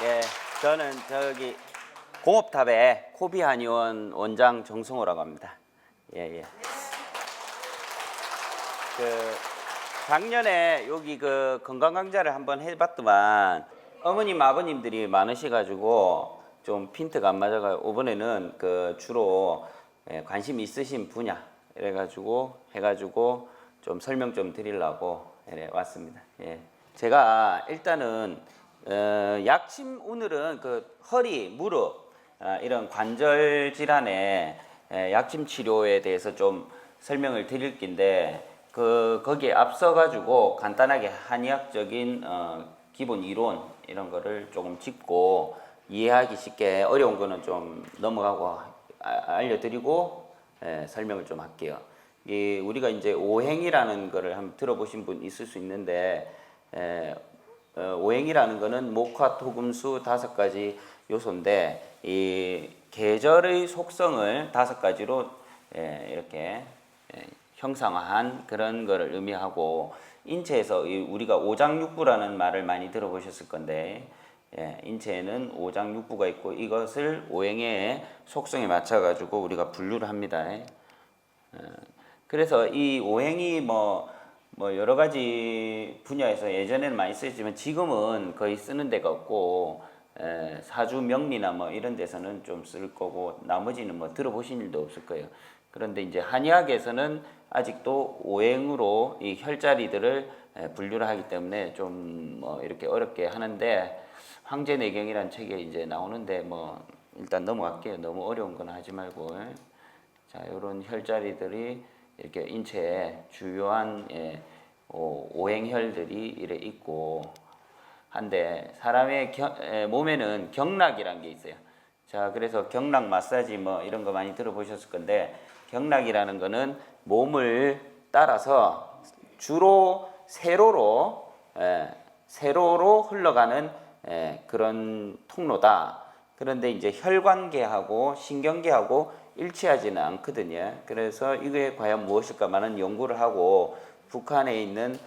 예, 저는 저기 공업탑의 코비 한의원 원장 정성호라고 합니다. 예, 예. 그 작년에 여기 그 건강 강좌를 한번 해봤더만 어머님 아버님들이 많으셔가지고 좀 핀트가 안 맞아가 이번에는 그 주로 관심 있으신 분야 이래가지고 해가지고 좀 설명 좀 드리려고 왔습니다. 예. 제가 일단은 약침 오늘은 그 허리, 무릎 이런 관절 질환의 약침 치료에 대해서 좀 설명을 드릴 긴데 거기에 앞서 가지고 간단하게 한의학적인 기본 이론 이런 거를 조금 짚고 이해하기 쉽게 어려운 거는 좀 넘어가고 알려드리고 설명을 좀 할게요. 우리가 이제 오행이라는 거를 한번 들어보신 분 있을 수 있는데 오행이라는 거는 목화, 토, 금, 수 5가지 요소인데 이 계절의 속성을 5가지로 이렇게 형상화한 그런 거를 의미하고 인체에서 우리가 오장육부라는 말을 많이 들어보셨을 건데 인체에는 오장육부가 있고 이것을 오행의 속성에 맞춰 가지고 우리가 분류를 합니다. 그래서 이 오행이 뭐 여러 가지 분야에서 예전에는 많이 쓰였지만 지금은 거의 쓰는 데가 없고 사주 명리나 뭐 이런 데서는 좀 쓸 거고 나머지는 뭐 들어보신 일도 없을 거예요. 그런데 이제 한의학에서는 아직도 오행으로 이 혈자리들을 분류를 하기 때문에 좀 뭐 이렇게 어렵게 하는데 황제내경이라는 책에 이제 나오는데 뭐 일단 넘어갈게요. 너무 어려운 건 하지 말고. 자, 이런 혈자리들이 이렇게 인체에 주요한 오행혈들이 이래 있고 한데 사람의 몸에는 경락이라는 게 있어요. 자, 그래서 경락 마사지 뭐 이런 거 많이 들어보셨을 건데 경락이라는 거는 몸을 따라서 주로 세로로 흘러가는 그런 통로다. 그런데 이제 혈관계하고 신경계하고 일치하지는 않거든요. 그래서 이게 과연 무엇일까만은 연구를 하고 북한에 있는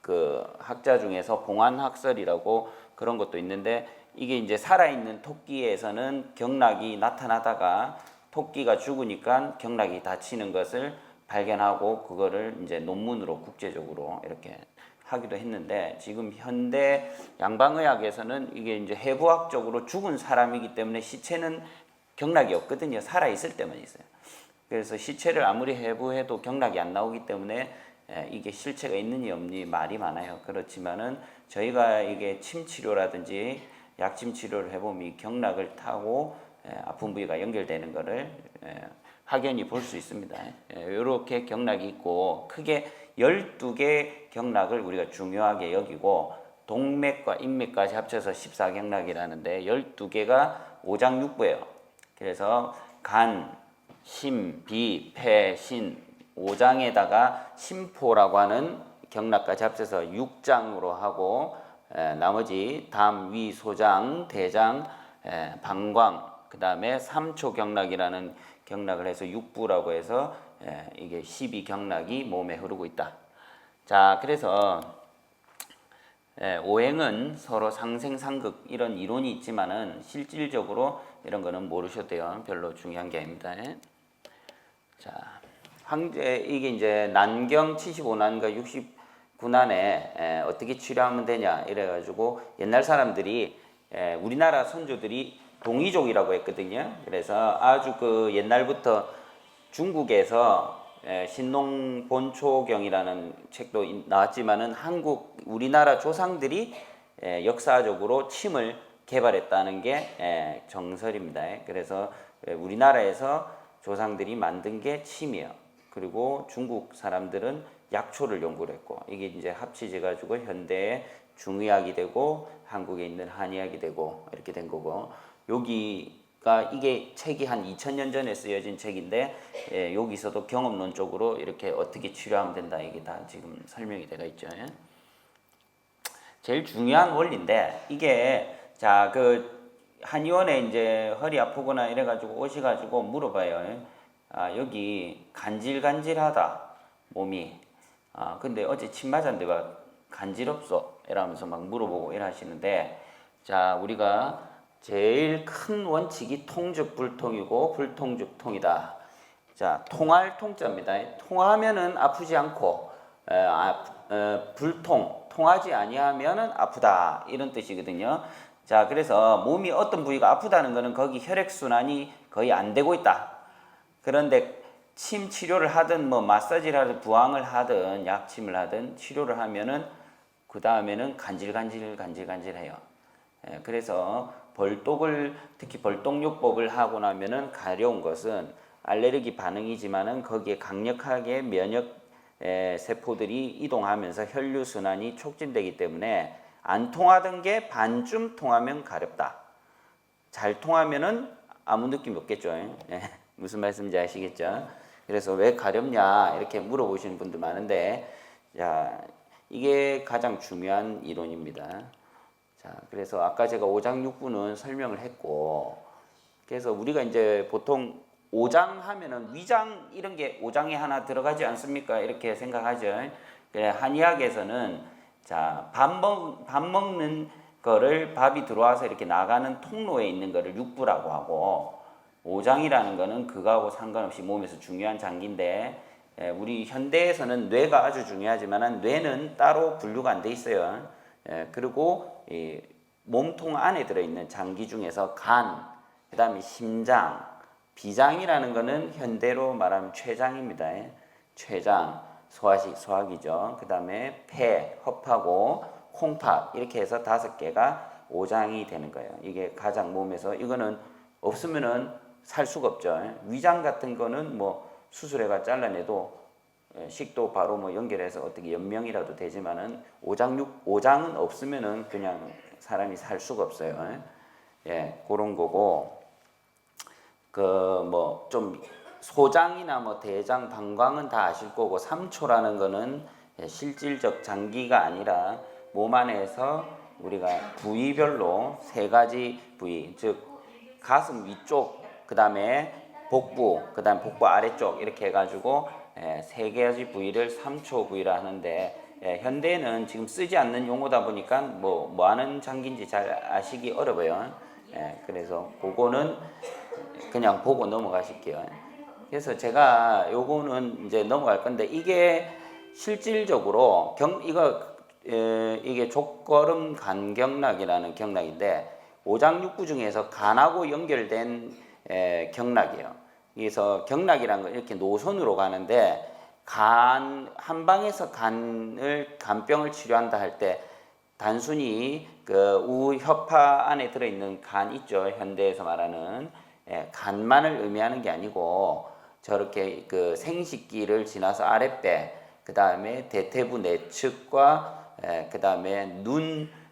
그 학자 중에서 봉안학설이라고 그런 것도 있는데 이게 이제 살아있는 토끼에서는 경락이 나타나다가 토끼가 죽으니까 경락이 닫히는 것을 발견하고 그거를 이제 논문으로 국제적으로 이렇게 하기도 했는데 지금 현대 양방의학에서는 이게 이제 해부학적으로 죽은 사람이기 때문에 시체는 경락이 없거든요. 살아 있을 때만 있어요. 그래서 시체를 아무리 해부해도 경락이 안 나오기 때문에 이게 실체가 있느니 없니 말이 많아요. 그렇지만은 저희가 이게 침 치료라든지 약침 치료를 해보면 이 경락을 타고 아픈 부위가 연결되는 것을 확연히 볼 수 있습니다. 이렇게 경락이 있고 크게 12개 경락을 우리가 중요하게 여기고 동맥과 인맥까지 합쳐서 14경락이라는데 12개가 오장육부예요. 그래서 간, 심, 비, 폐, 신, 오장에다가 심포라고 하는 경락까지 합쳐서 6장으로 하고 나머지 담, 위, 소장, 대장, 방광, 그 다음에 삼초경락이라는 경락을 해서 육부라고 해서 이게 12경락이 몸에 흐르고 있다. 자, 그래서 오행은 서로 상생상극 이런 이론이 있지만은 실질적으로 이런 거는 모르셔도 돼요. 별로 중요한 게 아닙니다. 자, 이게 이제 난경 75난과 69난에 어떻게 치료하면 되냐 이래가지고 옛날 사람들이 우리나라 선조들이 동이족이라고 했거든요. 그래서 아주 그 옛날부터 중국에서 신농본초경이라는 책도 나왔지만은 우리나라 조상들이 역사적으로 침을 개발했다는 게 정설입니다. 그래서 우리나라에서 조상들이 만든 게 침이에요. 그리고 중국 사람들은 약초를 연구를 했고 이게 이제 합치져 가지고 현대의 중의학이 되고 한국에 있는 한의학이 되고 이렇게 된 거고 여기가 이게 책이 한 2000년 전에 쓰여진 책인데 여기서도 경험론적으로 이렇게 어떻게 치료하면 된다 이게 다 지금 설명이 되어 있죠. 제일 중요한 원리인데 이게 자 그 한의원에 이제 허리 아프거나 이래가지고 오셔가지고 물어봐요. 여기 간질간질하다 몸이. 근데 어제 침 맞았는데 막 간질없어 이러면서 막 물어보고 이러시는데 자, 우리가 제일 큰 원칙이 통즉 불통이고 불통즉 통이다. 자, 통할 통자입니다. 통하면은 아프지 않고 불통, 통하지 아니하면은 아프다 이런 뜻이거든요. 자, 그래서 몸이 어떤 부위가 아프다는 것은 거기 혈액 순환이 거의 안 되고 있다. 그런데 침 치료를 하든 뭐 마사지를 하든 부항을 하든 약침을 하든 치료를 하면은 그 다음에는 간질간질해요. 그래서 벌독을 특히 벌독요법을 하고 나면은 가려운 것은 알레르기 반응이지만은 거기에 강력하게 면역 세포들이 이동하면서 혈류 순환이 촉진되기 때문에 안 통하던 게 반쯤 통하면 가렵다. 잘 통하면은 아무 느낌이 없겠죠. 무슨 말씀인지 아시겠죠? 그래서 왜 가렵냐 이렇게 물어보시는 분들 많은데, 자, 이게 가장 중요한 이론입니다. 자, 그래서 아까 제가 오장육부는 설명을 했고, 그래서 우리가 이제 보통 오장 하면은 위장 이런 게 오장에 하나 들어가지 않습니까? 이렇게 생각하죠. 한의학에서는 자, 밥 먹는 거를 밥이 들어와서 이렇게 나가는 통로에 있는 거를 육부라고 하고, 오장이라는 거는 그거하고 상관없이 몸에서 중요한 장기인데, 우리 현대에서는 뇌가 아주 중요하지만 뇌는 따로 분류가 안 돼 있어요. 그리고 이 몸통 안에 들어있는 장기 중에서 간, 그 다음에 심장, 비장이라는 거는 현대로 말하면 췌장입니다. 췌장, 소화기죠. 그 다음에 폐, 허파고 콩팥 이렇게 해서 5개가 오장이 되는 거예요. 이게 가장 몸에서 이거는 없으면은 살 수가 없죠. 위장 같은 거는 뭐 수술해가 잘라내도 식도 바로 뭐 연결해서 어떻게 연명이라도 되지만은 오장은 없으면은 그냥 사람이 살 수가 없어요. 그런 거고, 그 뭐 좀 소장이나 뭐 대장, 방광은 다 아실 거고, 삼초라는 거는 실질적 장기가 아니라 몸 안에서 우리가 부위별로 3가지 부위, 즉 가슴 위쪽, 그 다음에 복부, 그 다음 복부 아래쪽 이렇게 해가지고 3가지 부위를 삼초 부위라 하는데, 현대에는 지금 쓰지 않는 용어다 보니까 뭐 하는 장기인지 잘 아시기 어려워요. 그래서 그거는 그냥 보고 넘어가실게요. 그래서 제가 요거는 이제 넘어갈 건데, 이게 실질적으로 이게 족거름 간경락이라는 경락인데, 오장육부 중에서 간하고 연결된 경락이에요. 그래서 경락이라는 건 이렇게 노선으로 가는데, 한방에서 간병을 치료한다 할 때 단순히 그 우혀파 안에 들어있는 간 있죠. 현대에서 말하는 간만을 의미하는 게 아니고, 저렇게 그 생식기를 지나서 아랫배, 그 다음에 대퇴부 내측과 그 다음에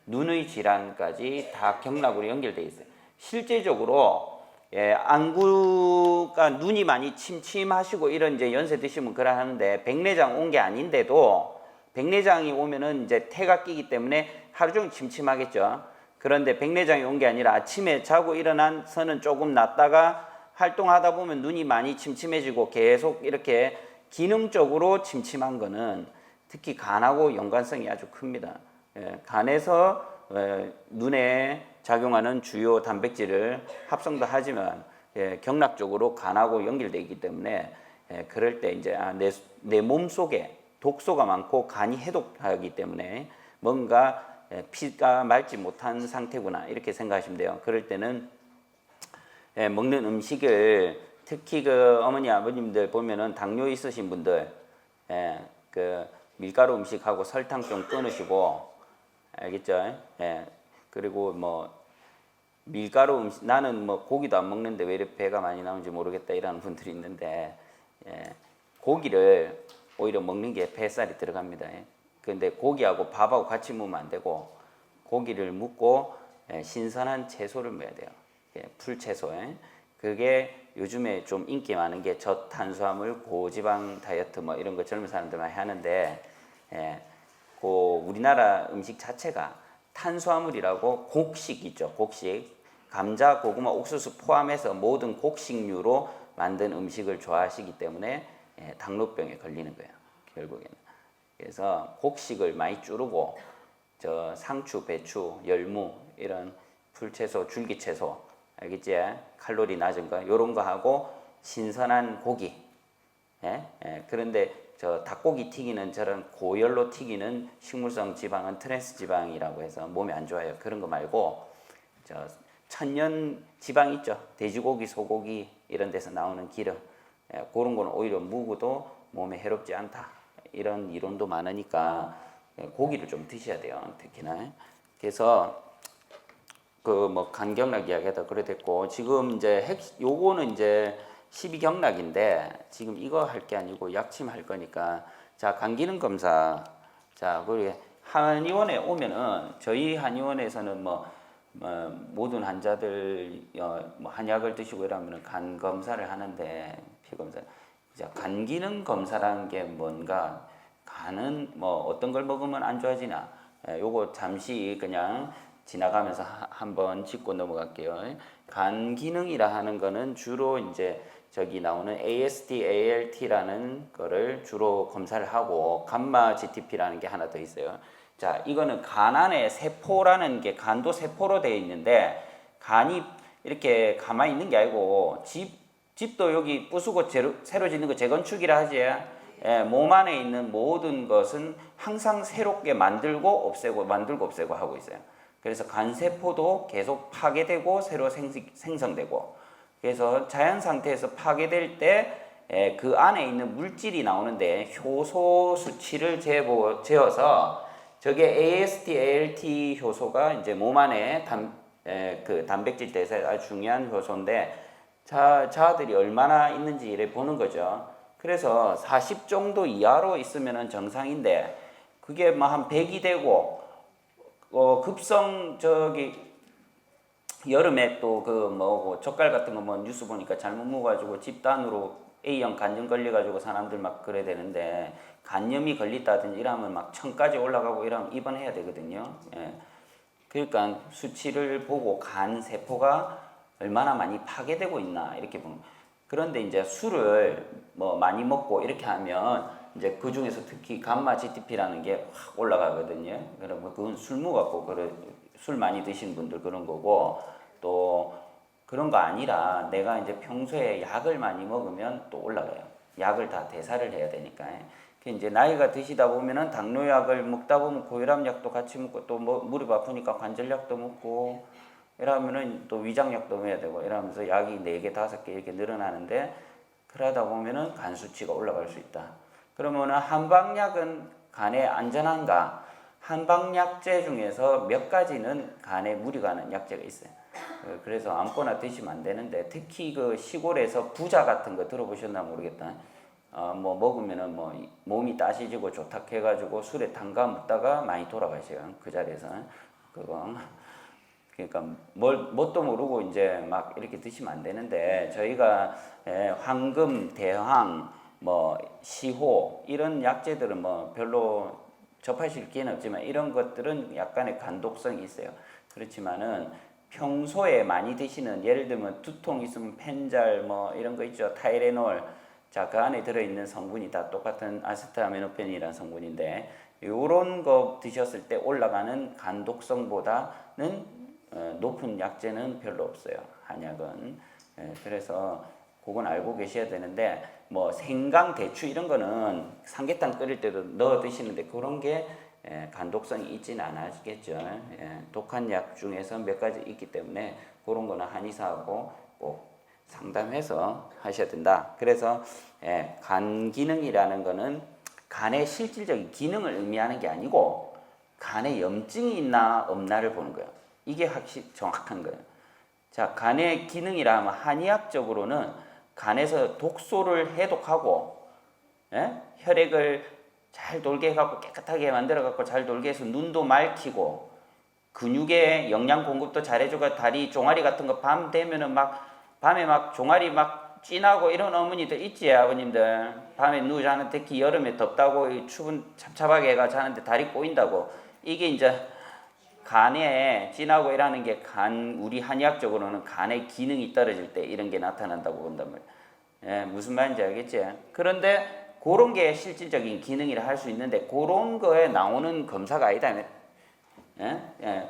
눈의 질환까지 다 경락으로 연결되어 있어요. 실제적으로 안구가 눈이 많이 침침하시고 이런 이제 연세 드시면 그러 하는데, 백내장 온 게 아닌데도 백내장이 오면은 이제 태가 끼기 때문에 하루 종일 침침하겠죠. 그런데 백내장이 온 게 아니라 아침에 자고 일어나서는 조금 낫다가 활동하다 보면 눈이 많이 침침해지고 계속 이렇게 기능적으로 침침한 거는 특히 간하고 연관성이 아주 큽니다. 간에서 눈에 작용하는 주요 단백질을 합성도 하지만 경락적으로 간하고 연결되어 있기 때문에 그럴 때 이제 내 몸속에 독소가 많고 간이 해독하기 때문에 뭔가 피가 맑지 못한 상태구나 이렇게 생각하시면 돼요. 그럴 때는 먹는 음식을, 특히 그 어머니 아버님들 보면은 당뇨 있으신 분들 그 밀가루 음식하고 설탕 좀 끊으시고, 알겠죠? 그리고 뭐 밀가루 음식, 나는 뭐 고기도 안 먹는데 왜 이렇게 배가 많이 나오는지 모르겠다 이라는 분들이 있는데, 고기를 오히려 먹는 게 뱃살이 들어갑니다. 근데 고기하고 밥하고 같이 먹으면 안 되고, 고기를 묻고 신선한 채소를 먹어야 돼요. 풀채소. 그게 요즘에 좀 인기 많은 게 저탄수화물 고지방 다이어트 뭐 이런 거 젊은 사람들 많이 하는데, 그 우리나라 음식 자체가 탄수화물이라고 곡식 있죠. 곡식. 감자, 고구마, 옥수수 포함해서 모든 곡식류로 만든 음식을 좋아하시기 때문에 당뇨병에 걸리는 거예요. 결국에는. 그래서 곡식을 많이 줄이고 저 상추, 배추, 열무 이런 풀채소, 줄기채소, 알겠지? 칼로리 낮은 거, 요런 거 하고 신선한 고기. 예? 예. 그런데 저 닭고기 튀기는 저런 고열로 튀기는 식물성 지방은 트랜스 지방이라고 해서 몸에 안 좋아요. 그런 거 말고 저 천연 지방 있죠. 돼지고기, 소고기 이런 데서 나오는 기름. 예, 그런 거는 오히려 묵어도 몸에 해롭지 않다. 이런 이론도 많으니까 고기를 좀 드셔야 돼요. 특히나. 그래서 그 뭐 간경락 이야기하다 그래 됐고 지금 이제 요거는 이제 12경락인데 지금 이거 할 게 아니고 약침 할 거니까 자 간기능 검사 자 그리고 한의원에 오면은 저희 한의원에서는 뭐 모든 환자들 뭐 한약을 드시고 이러면은 간 검사를 하는데 피 검사 자 간기능 검사라는 게 뭔가 간은 뭐 어떤 걸 먹으면 안 좋아지나 요거 잠시 그냥 지나가면서 한번 짚고 넘어갈게요. 간 기능이라 하는 거는 주로 이제 저기 나오는 AST, ALT라는 거를 주로 검사를 하고 감마 GTP라는 게 하나 더 있어요. 자, 이거는 간 안에 세포라는 게 간도 세포로 되어 있는데 간이 이렇게 가만히 있는 게 아니고 집도 여기 부수고 새로 짓는 거 재건축이라 하지. 예, 몸 안에 있는 모든 것은 항상 새롭게 만들고 없애고 하고 있어요. 그래서 간세포도 계속 파괴되고 새로 생성되고 그래서 자연 상태에서 파괴될 때 그 안에 있는 물질이 나오는데 효소 수치를 재어서 저게 AST, ALT 효소가 이제 몸 안에 그 단백질 대사에 아주 중요한 효소인데 자들이 얼마나 있는지 이래 보는 거죠. 그래서 40 정도 이하로 있으면 정상인데 그게 뭐 한 100이 되고 급성 저기 여름에 또 그 뭐고 젓갈 같은 거 뭐 뉴스 보니까 잘못 먹어가지고 집단으로 A형 간염 걸려가지고 사람들 막 그래 되는데 간염이 걸렸다든지 이러면 막 1000까지 올라가고 이러면 입원해야 되거든요. 예. 그러니까 수치를 보고 간 세포가 얼마나 많이 파괴되고 있나 이렇게 보는. 그런데 이제 술을 뭐 많이 먹고 이렇게 하면 이제 그 중에서 특히 감마 GTP라는 게 확 올라가거든요. 그러면 그건 술 먹었고 술 많이 드시는 분들 그런 거고 또 그런 거 아니라 내가 이제 평소에 약을 많이 먹으면 또 올라가요. 약을 다 대사를 해야 되니까. 그 이제 나이가 드시다 보면은 당뇨약을 먹다 보면 고혈압약도 같이 먹고 또 뭐 무릎 아프니까 관절약도 먹고 이러면은 또 위장약도 먹어야 되고 이러면서 약이 4개, 5개 이렇게 늘어나는데 그러다 보면은 간 수치가 올라갈 수 있다. 그러면은 한방약은 간에 안전한가? 한방약제 중에서 몇 가지는 간에 무리 가는 약제가 있어요. 그래서 아무거나 드시면 안 되는데 특히 그 시골에서 부자 같은 거 들어보셨나 모르겠다. 뭐 먹으면은 뭐 몸이 따시지고 좋다 해가지고 술에 담가 묻다가 많이 돌아가셔요. 그 자리에서 그거. 그러니까 뭣도 모르고 이제 막 이렇게 드시면 안 되는데 저희가 황금, 대황, 뭐 시호 이런 약재들은 뭐 별로 접하실 기회는 없지만 이런 것들은 약간의 간독성이 있어요. 그렇지만은 평소에 많이 드시는 예를 들면 두통 있으면 펜잘 뭐 이런 거 있죠. 타이레놀. 자, 그 안에 들어있는 성분이 다 똑같은 아세트아미노펜이라는 성분인데 요런 거 드셨을 때 올라가는 간독성보다는 높은 약재는 별로 없어요. 한약은. 그래서 그건 알고 계셔야 되는데 뭐 생강, 대추 이런 거는 삼계탕 끓일 때도 넣어 드시는데 그런 게 간독성이 있지는 않으시겠죠. 독한 약 중에서 몇 가지 있기 때문에 그런 거는 한의사하고 꼭 상담해서 하셔야 된다. 그래서 간 기능이라는 거는 간의 실질적인 기능을 의미하는 게 아니고 간에 염증이 있나 없나를 보는 거예요. 이게 확실히 정확한 거예요. 자, 간의 기능이라 하면 한의학적으로는 간에서 독소를 해독하고 혈액을 잘 돌게 해갖고 깨끗하게 만들어갖고 잘 돌게 해서 눈도 맑히고 근육에 영양 공급도 잘해주고 다리 종아리 같은 거 밤 되면은 막 밤에 막 종아리 막 찐하고 이런 어머니들 있지 아버님들 밤에 누워자는 특히 여름에 덥다고 추운 찹찹하게 해가 자는데 다리 꼬인다고 이게 이제 간에 찐하고 이라는 게 간 우리 한의학적으로는 간의 기능이 떨어질 때 이런 게 나타난다고 본단 말이에요. 무슨 말인지 알겠지? 그런데 그런 게 실질적인 기능이라 할 수 있는데 그런 거에 나오는 검사가 아니다.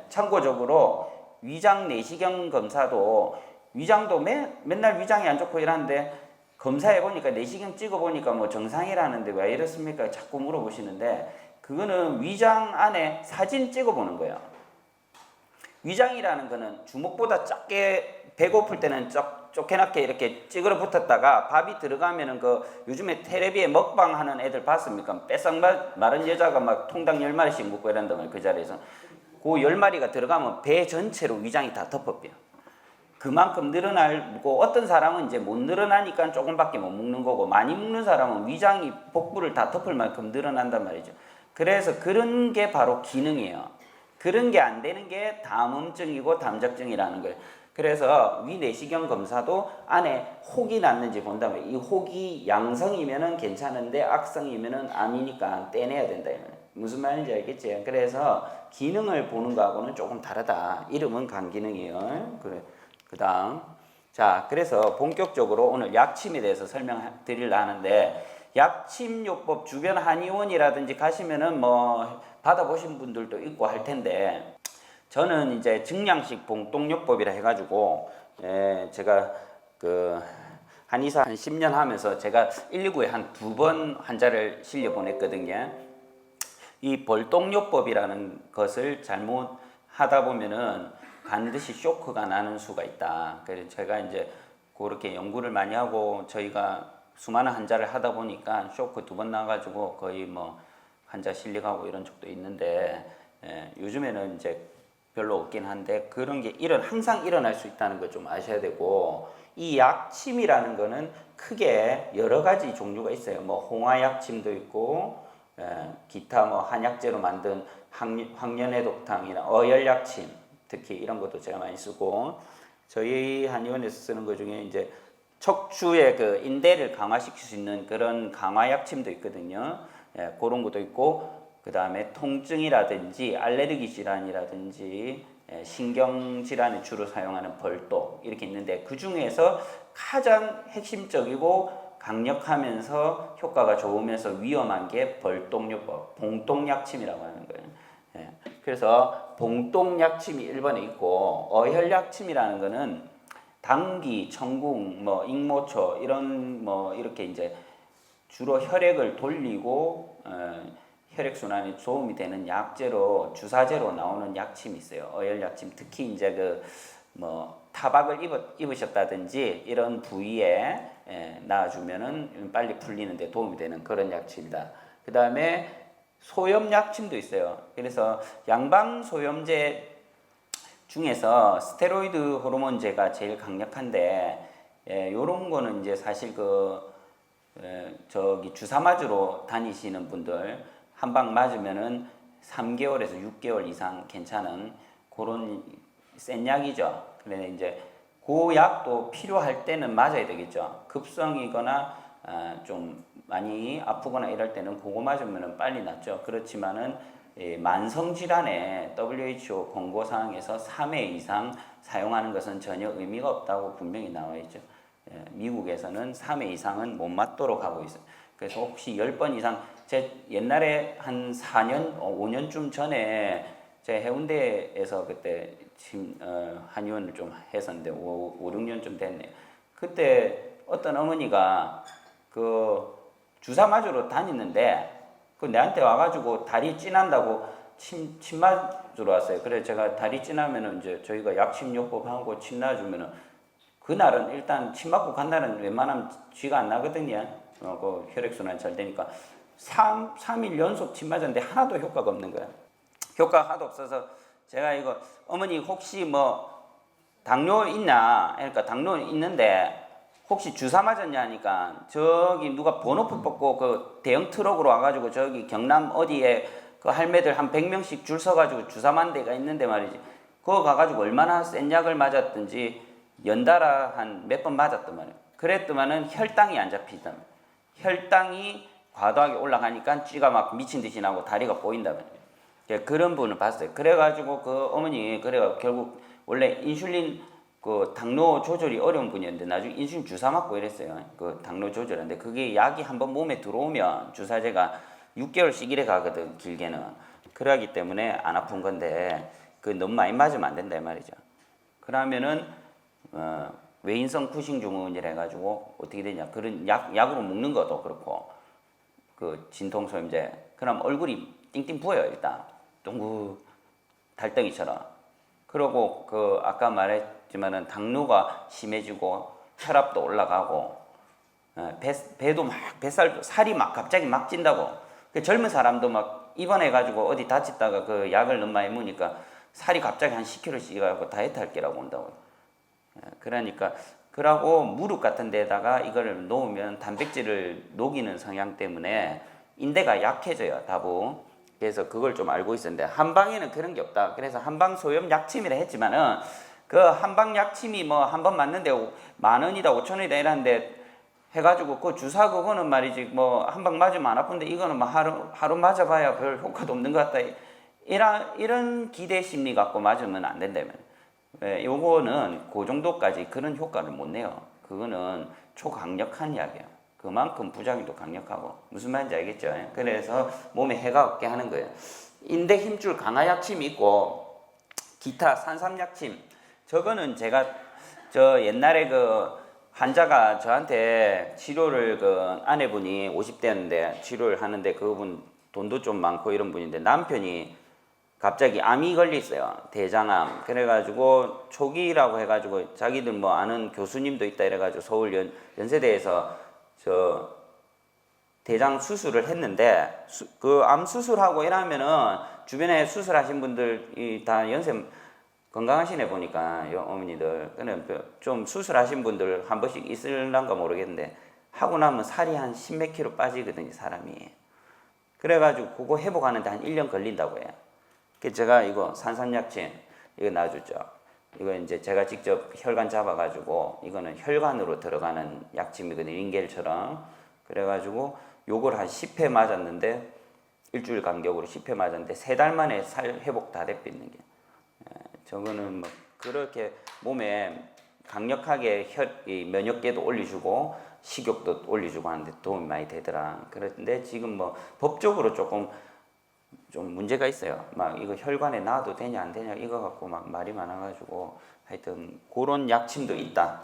참고적으로 위장 내시경 검사도 위장도 맨날 위장이 안 좋고 이러는데 검사해 보니까 내시경 찍어 보니까 뭐 정상이라는데 왜 이렇습니까? 자꾸 물어보시는데 그거는 위장 안에 사진 찍어 보는 거예요. 위장이라는 거는 주먹보다 작게 배고플 때는 쪼개나게 이렇게 찌그러 붙었다가 밥이 들어가면은 그 요즘에 텔레비에 먹방 하는 애들 봤습니까? 뺏상 마른 여자가 막 통닭 10마리씩 먹고 이런단 말이에요. 그 자리에서. 그 10마리가 들어가면 배 전체로 위장이 다 덮어빼요. 그만큼 늘어나고 어떤 사람은 이제 못 늘어나니까 조금밖에 못 먹는 거고 많이 먹는 사람은 위장이 복부를 다 덮을 만큼 늘어난단 말이죠. 그래서 그런 게 바로 기능이에요. 그런 게 안 되는 게 담음증이고 담적증이라는 거예요. 그래서 위내시경 검사도 안에 혹이 났는지 본다면 이 혹이 양성이면은 괜찮은데 악성이면은 아니니까 떼내야 된다. 무슨 말인지 알겠지? 그래서 기능을 보는 거하고는 조금 다르다. 이름은 간기능이에요. 그래. 그 다음. 자, 그래서 본격적으로 오늘 약침에 대해서 설명드리려 하는데, 약침요법 주변 한의원이라든지 가시면은 뭐 받아보신 분들도 있고 할 텐데, 저는 이제 증량식 봉똥요법이라 해가지고, 제가 그 한의사 한 10년 하면서 제가 119에 한 2번 환자를 실려 보냈거든요. 이 벌똥요법이라는 것을 잘못 하다 보면은 반드시 쇼크가 나는 수가 있다. 그래서 제가 이제 그렇게 연구를 많이 하고 저희가 수많은 환자를 하다 보니까 쇼크 2번 나가지고 거의 뭐 환자 실려가고 이런 적도 있는데, 요즘에는 이제 별로 없긴 한데 그런 게 항상 일어날 수 있다는 걸 좀 아셔야 되고, 이 약침이라는 거는 크게 여러 가지 종류가 있어요. 뭐 홍화약침도 있고, 기타 뭐 한약재로 만든 황련해독탕이나 어열약침, 특히 이런 것도 제가 많이 쓰고, 저희 한의원에서 쓰는 것 중에 이제 척추의 그 인대를 강화시킬 수 있는 그런 강화약침도 있거든요. 그런 것도 있고, 그 다음에 통증이라든지 알레르기 질환이라든지 신경질환에 주로 사용하는 벌도 이렇게 있는데, 그 중에서 가장 핵심적이고 강력하면서 효과가 좋으면서 위험한 게 벌똥요법, 봉똥약침이라고 하는 거예요. 그래서 봉똥약침이 1번에 있고, 어혈약침이라는 거는 당귀, 청궁, 뭐 익모초 이런 뭐 이렇게 이제 주로 혈액을 돌리고 혈액순환에 도움이 되는 약재로, 주사제로 나오는 약침이 있어요. 어혈약침. 특히 이제 그 뭐 타박을 입으셨다든지 이런 부위에 놔주면은 빨리 풀리는데 도움이 되는 그런 약침이다. 그 다음에 소염약침도 있어요. 그래서 양방소염제 중에서 스테로이드 호르몬제가 제일 강력한데, 요런 거는 이제 사실 저기 주사 맞으러 다니시는 분들 한 방 맞으면은 3개월에서 6개월 이상 괜찮은 그런 센 약이죠. 그런데 이제 그 약도 필요할 때는 맞아야 되겠죠. 급성이거나 좀 많이 아프거나 이럴 때는 그거 맞으면 빨리 낫죠. 그렇지만은 만성질환에 WHO 권고사항에서 3회 이상 사용하는 것은 전혀 의미가 없다고 분명히 나와 있죠. 미국에서는 3회 이상은 못 맞도록 하고 있어요. 그래서 혹시 10번 이상, 제 옛날에 한 4년, 5년쯤 전에 제 해운대에서 그때 한의원을 좀 했었는데 5, 6년쯤 됐네요. 그때 어떤 어머니가 그 주사 맞으러 다니는데 그 내한테 와가지고 다리 찌난다고 침 맞으러 왔어요. 그래서 제가 다리 찌나면은 이제 저희가 약침요법 하고 침 놔주면은, 그날은 일단 침 맞고 간 날은 웬만하면 쥐가 안 나거든요. 그 혈액순환 잘 되니까 3일 연속 침 맞았는데 하나도 효과가 없는 거예요. 효과가 하나도 없어서 제가 이거, 어머니 혹시 뭐 당뇨 있나? 그러니까 당뇨 있는데 혹시 주사 맞았냐 하니까, 저기 누가 번호표 뽑고 그 대형 트럭으로 와가지고 저기 경남 어디에 그 할매들 한 100명씩 줄 서가지고 주사 맞는 데가 있는데 말이지, 그거 가가지고 얼마나 센 약을 맞았든지 연달아 한 몇 번 맞았단 말이에요. 그랬더만은 혈당이 안 잡히단 말이에요. 혈당이 과도하게 올라가니까 쥐가 막 미친 듯이 나고 다리가 보인단 말이에요. 그런 분을 봤어요. 그래가지고 그 어머니, 그래가 결국 원래 인슐린 그 당뇨 조절이 어려운 분이었는데 나중에 인슐린 주사 맞고 이랬어요. 그 당뇨 조절인데 그게 약이 한번 몸에 들어오면 주사제가 6개월씩 이래 가거든, 길게는. 그러기 때문에 안 아픈 건데 그 너무 많이 맞으면 안 된다 이 말이죠. 그러면은 외인성 쿠싱 증후군이라 해가지고 어떻게 되냐? 그런 약으로 먹는 것도 그렇고 그 진통소염제. 그럼 얼굴이 띵띵 부어요 일단 둥구 달덩이처럼. 그러고 그 아까 말했지만은 당뇨가 심해지고 혈압도 올라가고 배도 막 뱃살 살이 막 갑자기 막 찐다고. 그 젊은 사람도 막 입원해가지고 어디 다쳤다가 그 약을 너무 많이 먹으니까 살이 갑자기 한 10kg씩 가고 다이어트 할 게라고 온다고. 그러니까 그러고 무릎 같은 데다가 이거를 놓으면 단백질을 녹이는 성향 때문에 인대가 약해져요 다부. 그래서 그걸 좀 알고 있었는데 한방에는 그런 게 없다. 그래서 한방 소염 약침이라 했지만은 그 한방 약침이 뭐 한 번 맞는데 10,000원이다 5,000원이다 이러는데 해가지고 그 주사 그거는 말이지 뭐 한 방 맞으면 안 아픈데 이거는 뭐 하루 맞아봐야 별 효과도 없는 것 같다. 이런 기대 심리 갖고 맞으면 안 된다면. 요거는 그 정도까지 그런 효과를 못 내요. 그거는 초강력한 약이에요. 그만큼 부작용도 강력하고. 무슨 말인지 알겠죠? 그래서 몸에 해가 없게 하는 거예요. 인대 힘줄 강화 약침이 있고 기타 산삼 약침. 저거는 제가 저 옛날에 그 환자가 저한테 치료를 그 아내분이 50대였는데 치료를 하는데 그분 돈도 좀 많고 이런 분인데 남편이 갑자기 암이 걸렸어요. 대장암. 그래가지고 초기라고 해가지고 자기들 뭐 아는 교수님도 있다 이래가지고 서울 연세대에서 저 대장 수술을 했는데 그 암 수술하고 이러면은 주변에 수술하신 분들이 다 연세 건강하시네 보니까 어머니들. 그냥 좀 수술하신 분들 한 번씩 있을란가 모르겠는데 하고 나면 살이 한 10몇 킬로 빠지거든요 사람이. 그래가지고 그거 회복하는데 한 1년 걸린다고 해요. 그래서 제가 이거 산삼약침 이거 놔주죠. 이거 이제 제가 직접 혈관 잡아가지고 이거는 혈관으로 들어가는 약침이거든요. 링겔처럼. 그래가지고 요걸 한 10회 맞았는데 일주일 간격으로 10회 맞았는데 3달 만에 살 회복 다 됐는 게. 저거는 뭐 그렇게 몸에 강력하게 이 면역계도 올려주고 식욕도 올려주고 하는데 도움이 많이 되더라. 그런데 지금 뭐 법적으로 조금 좀 문제가 있어요. 막 이거 혈관에 놔도 되냐 안 되냐 이거 갖고 막 말이 많아가지고 하여튼 그런 약침도 있다.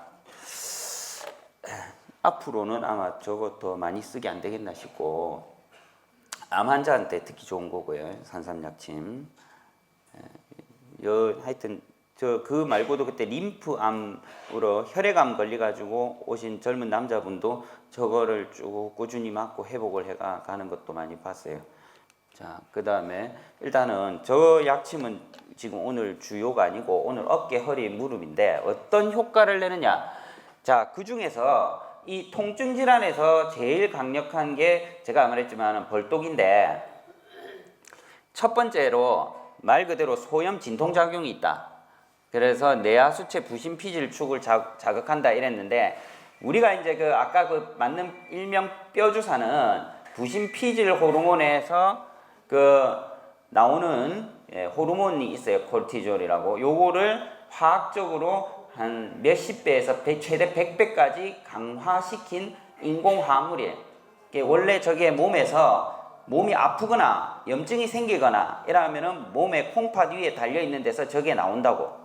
앞으로는 아마 저거 더 많이 쓰게 안 되겠나 싶고 암 환자한테 특히 좋은 거고요. 산삼 약침. 하여튼 저 그 말고도 그때 림프암으로 혈액암 걸려가지고 오신 젊은 남자분도 저거를 쭉 꾸준히 맞고 회복을 해가 가는 것도 많이 봤어요. 자, 그 다음에 일단은 저 약침은 지금 오늘 주요가 아니고 오늘 어깨, 허리, 무릎인데 어떤 효과를 내느냐. 자, 그 중에서 이 통증 질환에서 제일 강력한 게 제가 말했지만 벌독인데 첫 번째로 말 그대로 소염 진통작용이 있다. 그래서 내하수체 부신 피질축을 자극한다 이랬는데 우리가 이제 그 아까 그 맞는 일명 뼈주사는 부신 피질 호르몬에서 그 나오는 호르몬이 있어요. 코르티졸이라고. 요거를 화학적으로 한 몇십 배에서 최대 100배까지 강화시킨 인공 화합물이에요. 원래 저게 몸에서 몸이 아프거나 염증이 생기거나 이러면은 몸에 콩팥 위에 달려있는 데서 저게 나온다고.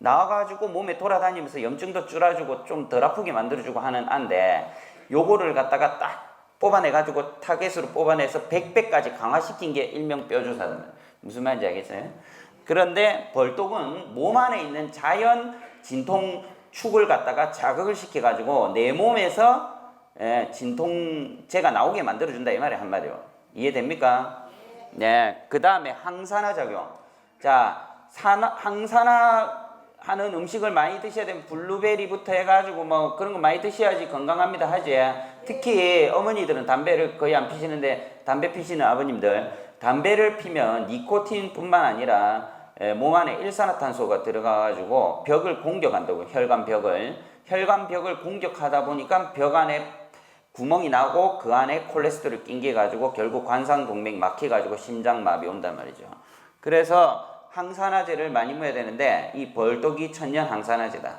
나와가지고 몸에 돌아다니면서 염증도 줄여주고 좀 덜 아프게 만들어주고 하는 안데 요거를 갖다가 딱 뽑아내가지고 타겟으로 뽑아내서 100배까지 강화시킨 게 일명 뼈주사입니다. 무슨 말인지 알겠어요? 그런데 벌독은 몸 안에 있는 자연 진통축을 갖다가 자극을 시켜가지고 내 몸에서 진통제가 나오게 만들어준다 이 말이 한마디로. 이해됩니까? 네. 그 다음에 항산화 작용. 자, 항산화 하는 음식을 많이 드셔야 되면 블루베리부터 해가지고 뭐 그런 거 많이 드셔야지 건강합니다 하지. 특히 어머니들은 담배를 거의 안 피시는데 담배 피시는 아버님들 담배를 피면 니코틴뿐만 아니라 몸 안에 일산화탄소가 들어가가지고 벽을 공격한다고. 혈관 벽을 공격하다 보니까 벽 안에 구멍이 나고 그 안에 콜레스테롤이 낑겨가지고 결국 관상동맥 막혀가지고 심장마비 온단 말이죠. 그래서 항산화제를 많이 먹어야 되는데 이 벌독이 천연 항산화제다.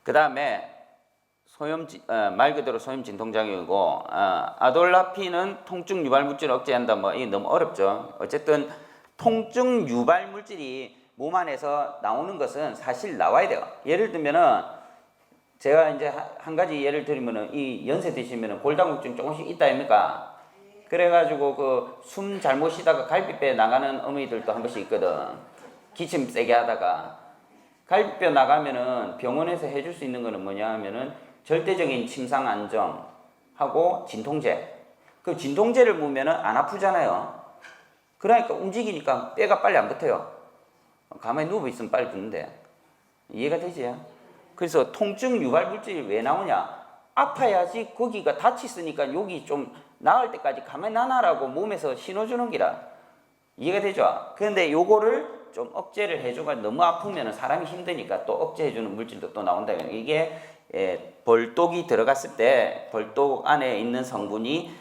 그 다음에 말 그대로 소염 진통작용이고 아돌라핀은 통증 유발 물질을 억제한다. 뭐 이게 너무 어렵죠. 어쨌든 통증 유발 물질이 몸 안에서 나오는 것은 사실 나와야 돼요. 예를 들면은 제가 이제 한 가지 예를 들면은 이 연세 드시면은 골다공증 조금씩 있다 아닙니까? 그래가지고 그 숨 잘못 쉬다가 갈비뼈 나가는 어머니들도 한 번씩 있거든. 기침 세게 하다가 갈비뼈 나가면은 병원에서 해줄 수 있는 거는 뭐냐 하면은 절대적인 침상 안정하고 진통제. 그 진통제를 먹으면은 안 아프잖아요. 그러니까 움직이니까 뼈가 빨리 안 붙어요. 가만히 누워 있으면 빨리 붙는데. 이해가 되지? 그래서 통증 유발 물질이 왜 나오냐? 아파야지 거기가 다치으니까 여기 좀 나을 때까지 가만히 나나라고 몸에서 신호 주는 기라. 이해가 되죠? 그런데 요거를 좀 억제를 해줘가 너무 아프면 사람이 힘드니까 또 억제해주는 물질도 또 나온다. 이게 벌독이 들어갔을 때 벌독 안에 있는 성분이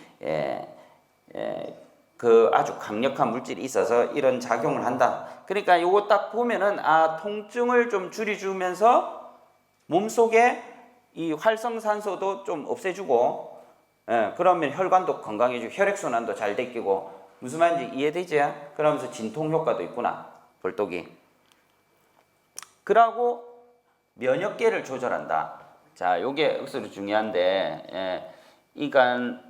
그 아주 강력한 물질이 있어서 이런 작용을 한다. 그러니까 요거 딱 보면은 아 통증을 좀 줄여주면서 몸속에 이 활성산소도 좀 없애주고 그러면 혈관도 건강해지고 혈액순환도 잘 되끼고 무슨 말인지 이해되지? 그러면서 진통 효과도 있구나. 벌독이. 그러고 면역계를 조절한다. 자, 요게 억수로 중요한데 이간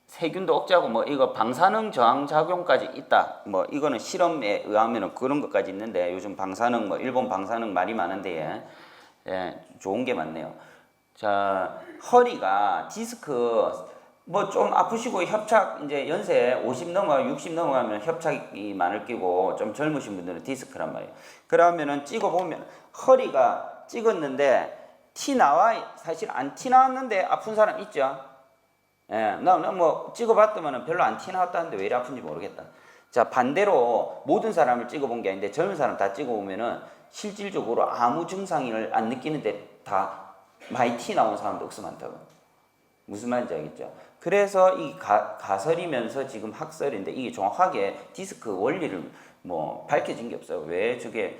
세균도 억제하고 뭐 이거 방사능 저항 작용까지 있다. 뭐 이거는 실험에 의하면은 그런 것까지 있는데 요즘 방사능 뭐 일본 방사능 말이 많은데 좋은 게 많네요. 자, 허리가 디스크 뭐 좀 아프시고 협착 이제 연세 50 넘어 60 넘어가면 협착이 많을 끼고 좀 젊으신 분들은 디스크란 말이에요. 그러면은 찍어 보면 허리가 찍었는데 티 나와 사실 안 티 나왔는데 아픈 사람 있죠. 나 뭐 찍어봤더만은 별로 안 티 나왔다는데 왜 이리 아픈지 모르겠다. 자, 반대로 모든 사람을 찍어본 게 아닌데 젊은 사람 다 찍어보면은 실질적으로 아무 증상을 안 느끼는데 다 많이 티 나온 사람도 억수 많다고. 무슨 말인지 알겠죠? 그래서 이 가설이면서 지금 학설인데 이게 정확하게 디스크 원리를 뭐 밝혀진 게 없어요. 왜 저게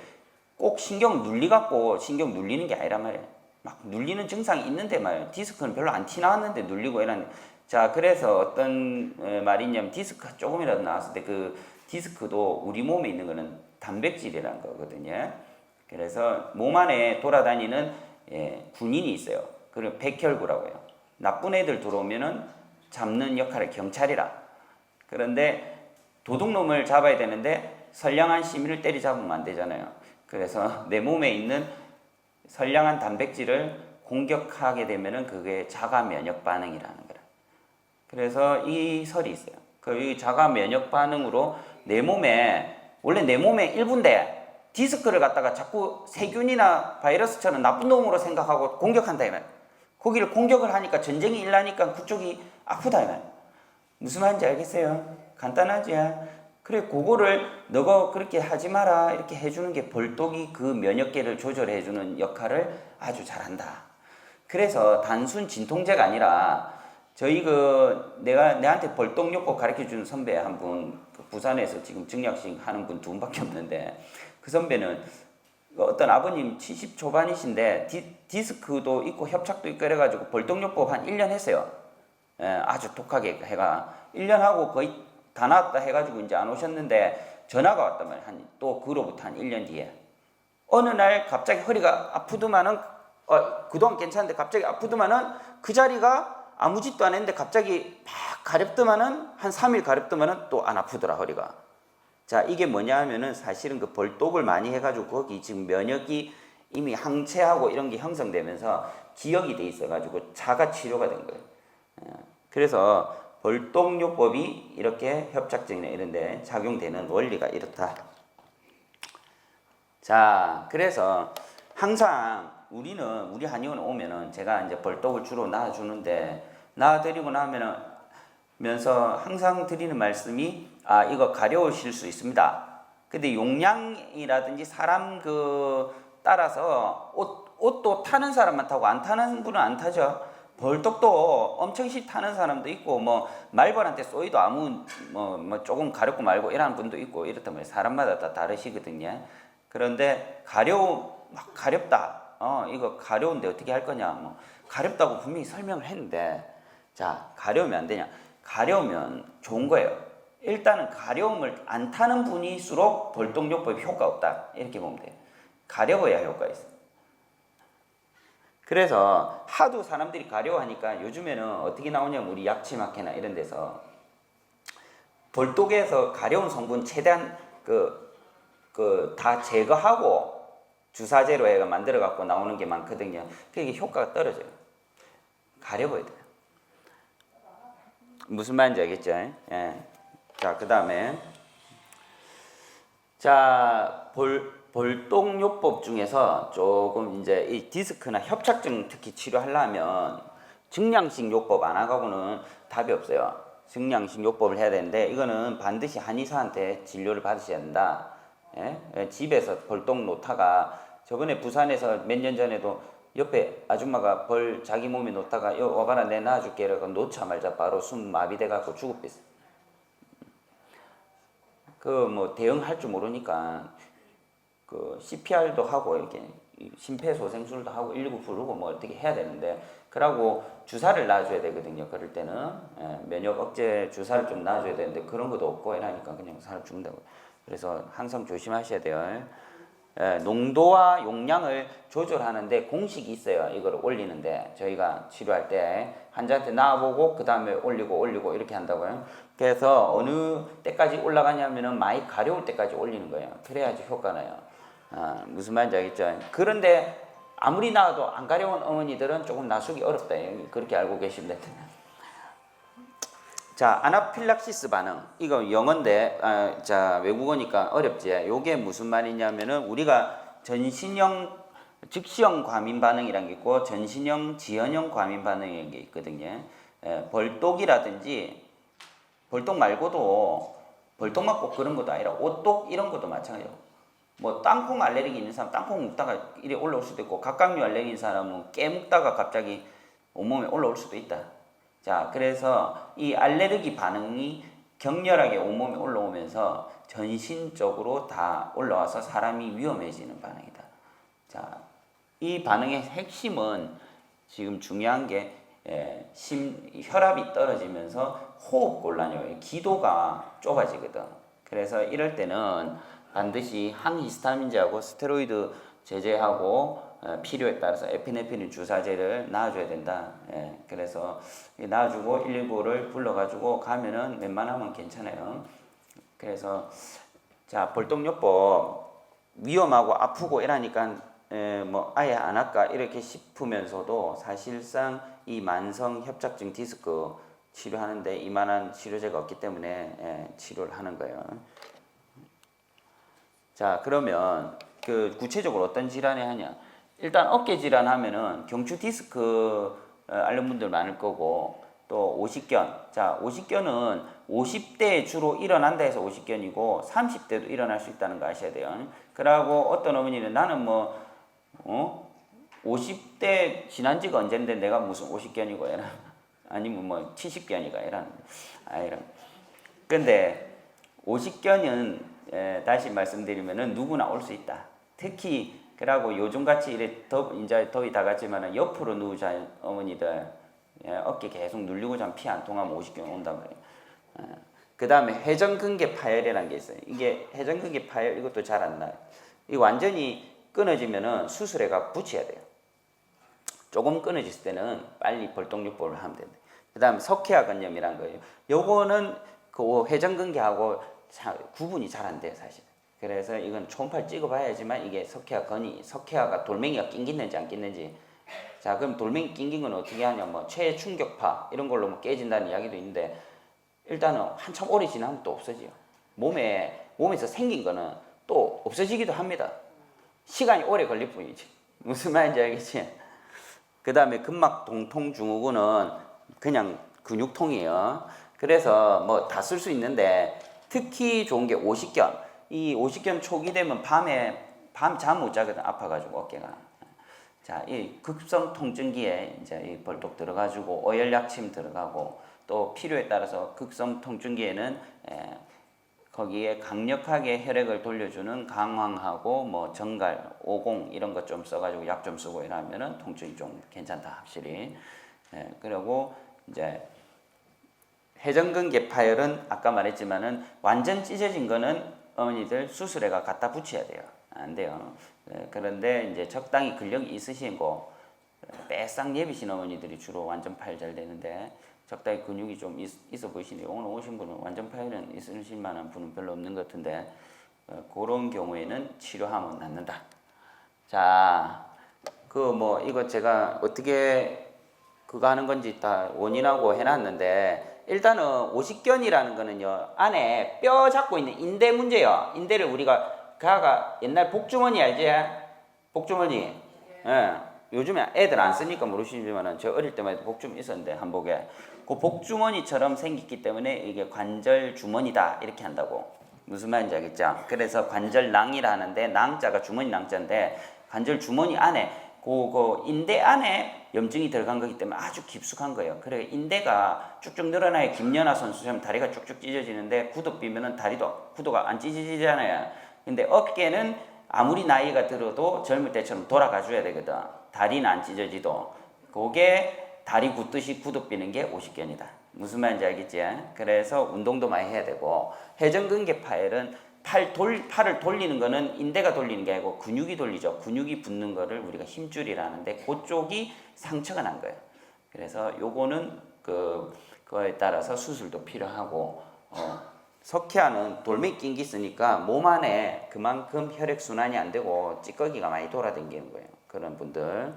꼭 신경 눌리갖고 신경 눌리는 게 아니란 말이에요. 막 눌리는 증상이 있는데 말이에요. 디스크는 별로 안 티 나왔는데 눌리고 이런. 자, 그래서 어떤 말이냐면 디스크 조금이라도 나왔을 때 그 디스크도 우리 몸에 있는 거는 단백질이라는 거거든요. 그래서 몸 안에 돌아다니는 군인이 있어요. 그걸 백혈구라고 해요. 나쁜 애들 들어오면은 잡는 역할을 경찰이라. 그런데 도둑놈을 잡아야 되는데 선량한 시민을 때리잡으면 안 되잖아요. 그래서 내 몸에 있는 선량한 단백질을 공격하게 되면은 그게 자가 면역 반응이라는 거라. 그래서 이 설이 있어요. 그 자가 면역 반응으로 내 몸에 원래 내 몸의 일부인데 디스크를 갖다가 자꾸 세균이나 바이러스처럼 나쁜 놈으로 생각하고 공격한다 이 말. 거기를 공격을 하니까 전쟁이 일나니까 그쪽이 아프다 이 말. 무슨 말인지 알겠어요? 간단하지? 그래 그거를 너가 그렇게 하지 마라 이렇게 해주는 게 벌독이 그 면역계를 조절해주는 역할을 아주 잘한다. 그래서 단순 진통제가 아니라 저희 내한테 벌독요법 가르쳐주는 선배 한 분, 부산에서 지금 증약식 하는 분 두 분밖에 없는데 그 선배는 어떤 아버님 70 초반이신데 디스크도 있고 협착도 있고 이래가지고 벌독요법 한 1년 했어요. 아주 독하게 해가 1년 하고 거의 다 나았다 해가지고 이제 안 오셨는데 전화가 왔단 말이에요. 또 그로부터 한 1년 뒤에 어느 날 갑자기 허리가 아프더만은 그동안 괜찮은데 갑자기 아프더만은 그 자리가 아무 짓도 안 했는데 갑자기 막 가렵더만은 한 3일 가렵더만은 또 안 아프더라 허리가. 자, 이게 뭐냐 하면은 사실은 그 벌독을 많이 해가지고 거기 지금 면역이 이미 항체하고 이런 게 형성되면서 기억이 돼 있어가지고 자가 치료가 된 거예요. 그래서 벌독요법이 이렇게 협착증이나 이런데 작용되는 원리가 이렇다. 자, 그래서 항상 우리 한의원에 오면은 제가 이제 벌독을 주로 놔주는데 놔드리고 나면서 항상 드리는 말씀이 이거 가려우실 수 있습니다. 근데 용량이라든지 사람 따라서 옷도 타는 사람만 타고 안 타는 분은 안 타죠. 벌독도 엄청씩 타는 사람도 있고 뭐 말벌한테 쏘이도 아무 뭐 조금 가렵고 말고 이러는 분도 있고 이렇단 말이에요. 사람마다 다 다르시거든요. 그런데 막 가렵다. 이거 가려운데 어떻게 할 거냐. 뭐 가렵다고 분명히 설명을 했는데 자, 가려우면 안 되냐. 가려우면 좋은 거예요. 일단은 가려움을 안 타는 분일수록 벌떡요법이 효과 없다. 이렇게 보면 돼요. 가려워야 효과 있어. 그래서 하도 사람들이 가려워하니까 요즘에는 어떻게 나오냐면 우리 약치마켓이나 이런 데서 벌독에서 가려운 성분 최대한 다 제거하고 주사제로 해가 만들어 갖고 나오는 게 많거든요. 그게 효과가 떨어져요. 가려워야 돼요. 무슨 말인지 알겠죠? 예. 자, 그 다음에 자 벌독요법 중에서 조금 이제 이 디스크나 협착증 특히 치료하려면 증량식 요법 안 하고는 답이 없어요. 증량식 요법을 해야 되는데 이거는 반드시 한의사한테 진료를 받으셔야 된다. 예? 집에서 벌독 놓다가 저번에 부산에서 몇 년 전에도 옆에 아줌마가 벌 자기 몸에 놓다가 요 와봐라 내 놔줄게 이러고 놓자마자 바로 숨 마비돼 갖고 죽었댔어요. 그 뭐 대응할 줄 모르니까 그 CPR도 하고 이렇게 심폐소생술도 하고 119 부르고 뭐 어떻게 해야 되는데 그러고 주사를 놔줘야 되거든요. 그럴 때는 면역 억제 주사를 좀 놔줘야 되는데 그런 것도 없고 이러니까 그냥 사람 죽는다고. 그래서 항상 조심하셔야 돼요. 농도와 용량을 조절하는데 공식이 있어요. 이걸 올리는데 저희가 치료할 때 환자한테 놔보고 그 다음에 올리고 이렇게 한다고요. 그래서 어느 때까지 올라가냐면은 많이 가려울 때까지 올리는 거예요. 그래야지 효과 나요. 무슨 말인지 알겠죠? 그런데 아무리 나와도 안 가려운 어머니들은 조금 나수기 어렵다. 그렇게 알고 계시면 됩니다. 자, 아나필락시스 반응. 이거 영어인데, 자, 외국어니까 어렵지. 요게 무슨 말이냐면은 우리가 전신형, 즉시형 과민 반응이란 게 있고, 전신형, 지연형 과민 반응이라는 게 있거든요. 벌독이라든지, 벌독 말고도, 벌독만 꼭 그런 것도 아니라, 오독 이런 것도 마찬가지예요. 뭐, 땅콩 알레르기 있는 사람, 땅콩 먹다가 이래 올라올 수도 있고, 각각류 알레르기 있는 사람은 깨 먹다가 갑자기 온몸에 올라올 수도 있다. 자, 그래서 이 알레르기 반응이 격렬하게 온몸에 올라오면서 전신적으로 다 올라와서 사람이 위험해지는 반응이다. 자, 이 반응의 핵심은 지금 중요한 게 혈압이 떨어지면서 호흡 곤란이 와요. 기도가 좁아지거든. 그래서 이럴 때는 반드시 항히스타민제하고 스테로이드 제제하고 필요에 따라서 에피네프린 주사제를 놔줘야 된다. 그래서 놔주고 119를 불러가지고 가면은 웬만하면 괜찮아요. 그래서 자 벌독요법 위험하고 아프고 이러니까 뭐 아예 안 할까 이렇게 싶으면서도 사실상 이 만성 협착증 디스크 치료하는데 이만한 치료제가 없기 때문에 치료를 하는 거예요. 자 그러면 그 구체적으로 어떤 질환에 하냐? 일단 어깨 질환 하면은 경추 디스크 앓는 분들 많을 거고 또 오십견. 자 오십견은 50대에 주로 일어난다 해서 오십견이고 30대도 일어날 수 있다는 거 아셔야 돼요. 그러고 어떤 어머니는 나는 뭐 50대 지난 지가 언젠데 내가 무슨 오십견이고 이런 아니면 뭐 70견이가 이런 이런. 근데 오십견은 다시 말씀드리면은 누구나 올 수 있다. 특히 그러고 요즘같이 이래 이제 더위 다 갔지만은 옆으로 누우자 어머니들 어깨 계속 눌리고 자면 피 안 통하면 오십견 온단 말이에요. 그 다음에 회전근개 파열이라는 게 있어요. 이게 회전근개 파열 이것도 잘 안 나요. 이 완전히 끊어지면은 수술해가 붙여야 돼요. 조금 끊어졌을 때는 빨리 벌독요법을 하면 됩니다. 그 다음에 석회화근염이란 거예요. 요거는 그 회전근개하고 구분이 잘 안 돼요, 사실. 그래서 이건 초음파를 찍어봐야지만 이게 석회화가 돌멩이가 낑기는지 안 낑는지. 자, 그럼 돌멩이 낑긴 건 어떻게 하냐? 뭐 최충격파 이런 걸로 뭐 깨진다는 이야기도 있는데 일단은 한참 오래 지나면 또 없어져요. 몸에서 생긴 거는 또 없어지기도 합니다. 시간이 오래 걸릴 뿐이지. 무슨 말인지 알겠지? 그 다음에 근막 동통 증후군은 그냥 근육통이에요. 그래서 뭐 다 쓸 수 있는데 특히 좋은 게 오십견. 이 오십견 초기 되면 밤 잠 못 자거든. 아파가지고 어깨가. 자, 이 급성 통증기에 이제 이 벌독 들어가지고 어혈약침 들어가고 또 필요에 따라서 극성 통증기에는 거기에 강력하게 혈액을 돌려주는 강황하고 뭐 정갈, 오공 이런 것 좀 써가지고 약 좀 쓰고 이러면은 통증이 좀 괜찮다 확실히. 그리고 이제 회전근개 파열은 아까 말했지만은 완전 찢어진 거는 어머니들 수술해가 갖다 붙여야 돼요. 안 돼요. 그런데 이제 적당히 근력이 있으시고 빼싹 예비신 어머니들이 주로 완전 파열 잘 되는데 적당히 근육이 좀 있어 보이시네요. 오늘 오신 분은 완전 파열은 있으실 만한 분은 별로 없는 것 같은데 그런 경우에는 치료하면 낫는다. 자, 그 뭐 이거 제가 어떻게 그거 하는 건지 다 원인하고 해놨는데 일단은 오십견이라는 거는요 안에 뼈 잡고 있는 인대 문제요. 인대를 우리가 가가 옛날 복주머니 알지? 복주머니. 예. 요즘에 애들 안 쓰니까 모르시지만은 저 어릴 때만 해도 복주머니 있었는데 한복에 그 복주머니처럼 생겼기 때문에 이게 관절 주머니다 이렇게 한다고. 무슨 말인지 알겠죠? 그래서 관절낭이라 하는데 낭자가 주머니 낭자인데 관절 주머니 안에 그 인대 안에 염증이 들어간 거기 때문에 아주 깊숙한 거예요. 그래 인대가 쭉쭉 늘어나야 김연아 선수처럼 다리가 쭉쭉 찢어지는데 구두 비면은 다리도 구두가 안 찢어지잖아요. 근데 어깨는 아무리 나이가 들어도 젊을 때처럼 돌아가 줘야 되거든. 다리는 안 찢어지도. 그게 다리 굳듯이 구두 비는 게 오십견이다. 무슨 말인지 알겠지? 그래서 운동도 많이 해야 되고 회전근개 파열은 팔을 돌리는 거는 인대가 돌리는 게 아니고 근육이 돌리죠. 근육이 붙는 거를 우리가 힘줄이라 하는데 그쪽이 상처가 난 거예요. 그래서 요거는 그거에 따라서 수술도 필요하고 석회화는 돌멩이 낀 게 있으니까 몸 안에 그만큼 혈액순환이 안 되고 찌꺼기가 많이 돌아다니는 거예요. 그런 분들.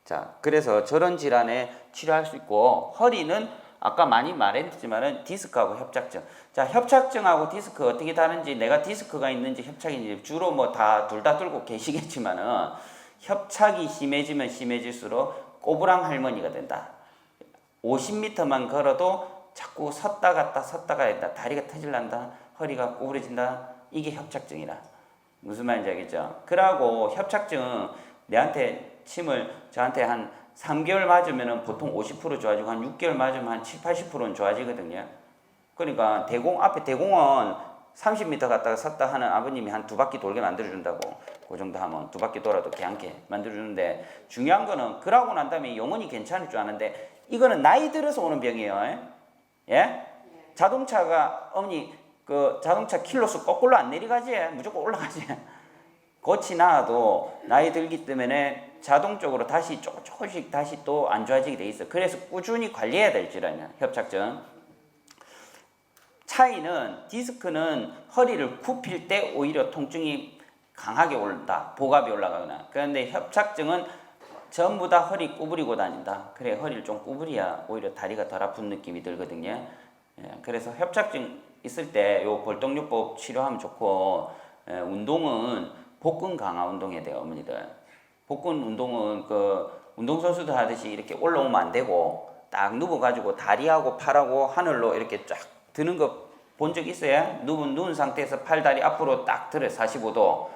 자, 그래서 저런 질환에 치료할 수 있고 허리는 아까 많이 말했지만은 디스크하고 협착증. 자, 협착증하고 디스크 어떻게 다른지 내가 디스크가 있는지 협착인지 주로 뭐 둘 다 뚫고 계시겠지만은 협착이 심해지면 심해질수록 꼬부랑 할머니가 된다. 50m만 걸어도 자꾸 섰다 갔다 했다. 다리가 터질란다. 허리가 구부러진다. 이게 협착증이라. 무슨 말인지 알겠죠? 그러고 협착증 내한테 침을 저한테 한 3개월 맞으면 보통 50% 좋아지고 한 6개월 맞으면 한 7, 80%는 좋아지거든요. 그러니까 앞에 대공원 30m 갔다가 섰다 하는 아버님이 한 2바퀴 돌게 만들어준다고. 그 정도 하면 2바퀴 돌아도 괜찮게 만들어주는데 중요한 거는 그러고 난 다음에 영원히 괜찮을 줄 아는데 이거는 나이 들어서 오는 병이에요. 예? 자동차가 어머니 그 자동차 킬로수 거꾸로 안 내려가지 무조건 올라가지. 거치 나와도 나이 들기 때문에 자동적으로 다시 조금씩 다시 또 안 좋아지게 돼 있어. 그래서 꾸준히 관리해야 될 질환이야. 협착증. 차이는 디스크는 허리를 굽힐 때 오히려 통증이 강하게 올다. 복압이 올라가거나. 그런데 협착증은 전부 다 허리 구부리고 다닌다. 그래 허리를 좀 구부려야 오히려 다리가 덜 아픈 느낌이 들거든요. 예, 그래서 협착증 있을 때 요 골동요법 치료하면 좋고 운동은 복근 강화 운동해야 돼요. 어머니들. 복근 운동은 운동선수들 하듯이 이렇게 올라오면 안 되고 딱 누워가지고 다리하고 팔하고 하늘로 이렇게 쫙 드는 거 본 적 있어요? 누운 상태에서 팔 다리 앞으로 딱 들어요. 45도.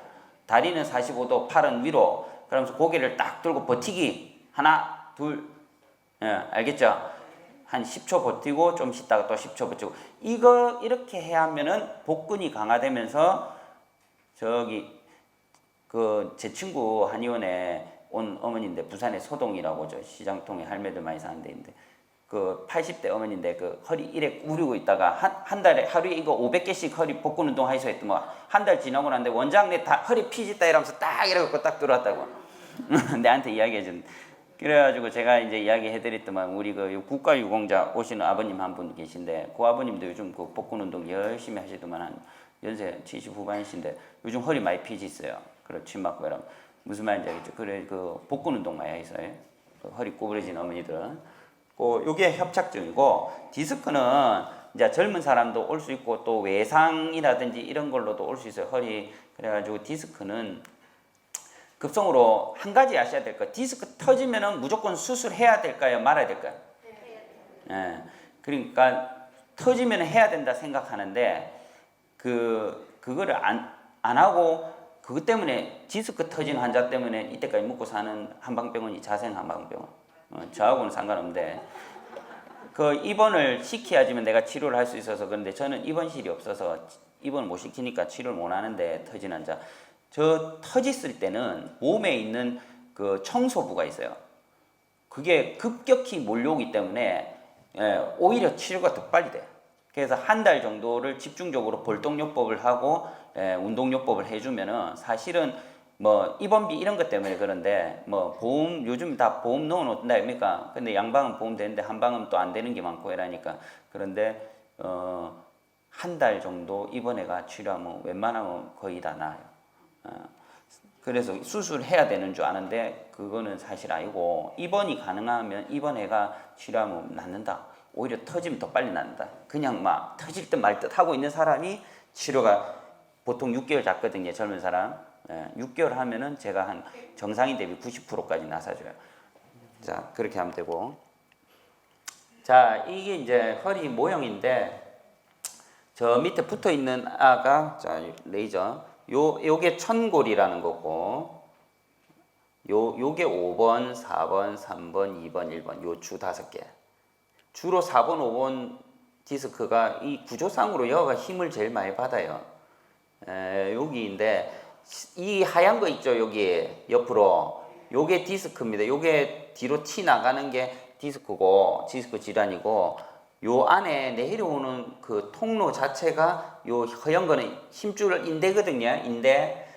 다리는 45도, 팔은 위로. 그러면서 고개를 딱 들고 버티기. 하나, 둘. 예, 알겠죠? 한 10초 버티고 좀 쉬다가 또 10초 버티고. 이거 이렇게 해야 하면은 복근이 강화되면서 제 친구 한의원에 온 어머니인데 부산의 소동이라고 저 시장통에 할매들 많이 사는 데인데 80대 어머니인데 허리 이래 구부리고 있다가 한 달에 하루에 이거 500개씩 허리 복근 운동 하이소 했더만 한 달 지나고 났는데 원장님 다 허리 피짓다 이러면서 딱 이래갖고 딱 들어왔다고 내한테 이야기해준. 그래가지고 제가 이제 이야기해드렸더만 우리 국가유공자 오시는 아버님 한 분 계신데 그 아버님도 요즘 복근 운동 열심히 하시더만 한 연세 70 후반이신데 요즘 허리 많이 피짓어요. 침 맞고 이러면 무슨 말인지 알겠죠? 그래 복근 운동 많이 하세요. 허리 구부러진 어머니들은. 요게 협착증이고 디스크는 이제 젊은 사람도 올 수 있고 또 외상이라든지 이런 걸로도 올 수 있어요. 허리. 그래가지고 디스크는 급성으로 한 가지 아셔야 될 거. 디스크 터지면은 무조건 수술해야 될까요? 말아야 될까요? 예. 그러니까 터지면 해야 된다 생각하는데 그거를 안 하고 그것 때문에 디스크 터진 환자 때문에 이때까지 먹고 사는 한방병원이 자생 한방병원. 저하고는 상관없는데 입원을 시켜야지만 내가 치료를 할 수 있어서 그런데 저는 입원실이 없어서 입원을 못 시키니까 치료를 못 하는데 터진 환자. 터졌을 때는 몸에 있는 청소부가 있어요. 그게 급격히 몰려오기 때문에 오히려 치료가 더 빨리 돼요. 그래서 한 달 정도를 집중적으로 벌떡요법을 하고 운동요법을 해주면은 사실은 뭐 입원비 이런 것 때문에 그런데 뭐 보험 요즘 다 보험 넣어놓는다 아닙니까? 근데 양방은 보험 되는데 한방은 또 안 되는 게 많고 이러니까 그런데 한 달 정도 입원해가 치료하면 웬만하면 거의 다 나아요. 그래서 수술해야 되는 줄 아는데 그거는 사실 아니고 입원이 가능하면 입원해가 치료하면 낫는다. 오히려 터지면 더 빨리 낫는다. 그냥 막 터질 듯 말 듯 하고 있는 사람이 치료가 보통 6개월 잡거든요. 젊은 사람. 6개월 하면은 제가 한 정상인 대비 90%까지 나서줘요. 자, 그렇게 하면 되고. 자, 이게 이제 허리 모형인데 저 밑에 붙어 있는 아가 자, 레이저. 요게 천골이라는 거고 요게 5번, 4번, 3번, 2번, 1번 요 주 5개. 주로 4번, 5번 디스크가 이 구조상으로 여기가 힘을 제일 많이 받아요. 여기인데 이 하얀 거 있죠, 여기 옆으로. 요게 디스크입니다. 요게 뒤로 티 나가는 게 디스크고 디스크 질환이고 요 안에 내려오는 그 통로 자체가 요 허연 거는 힘줄 인대거든요. 인대.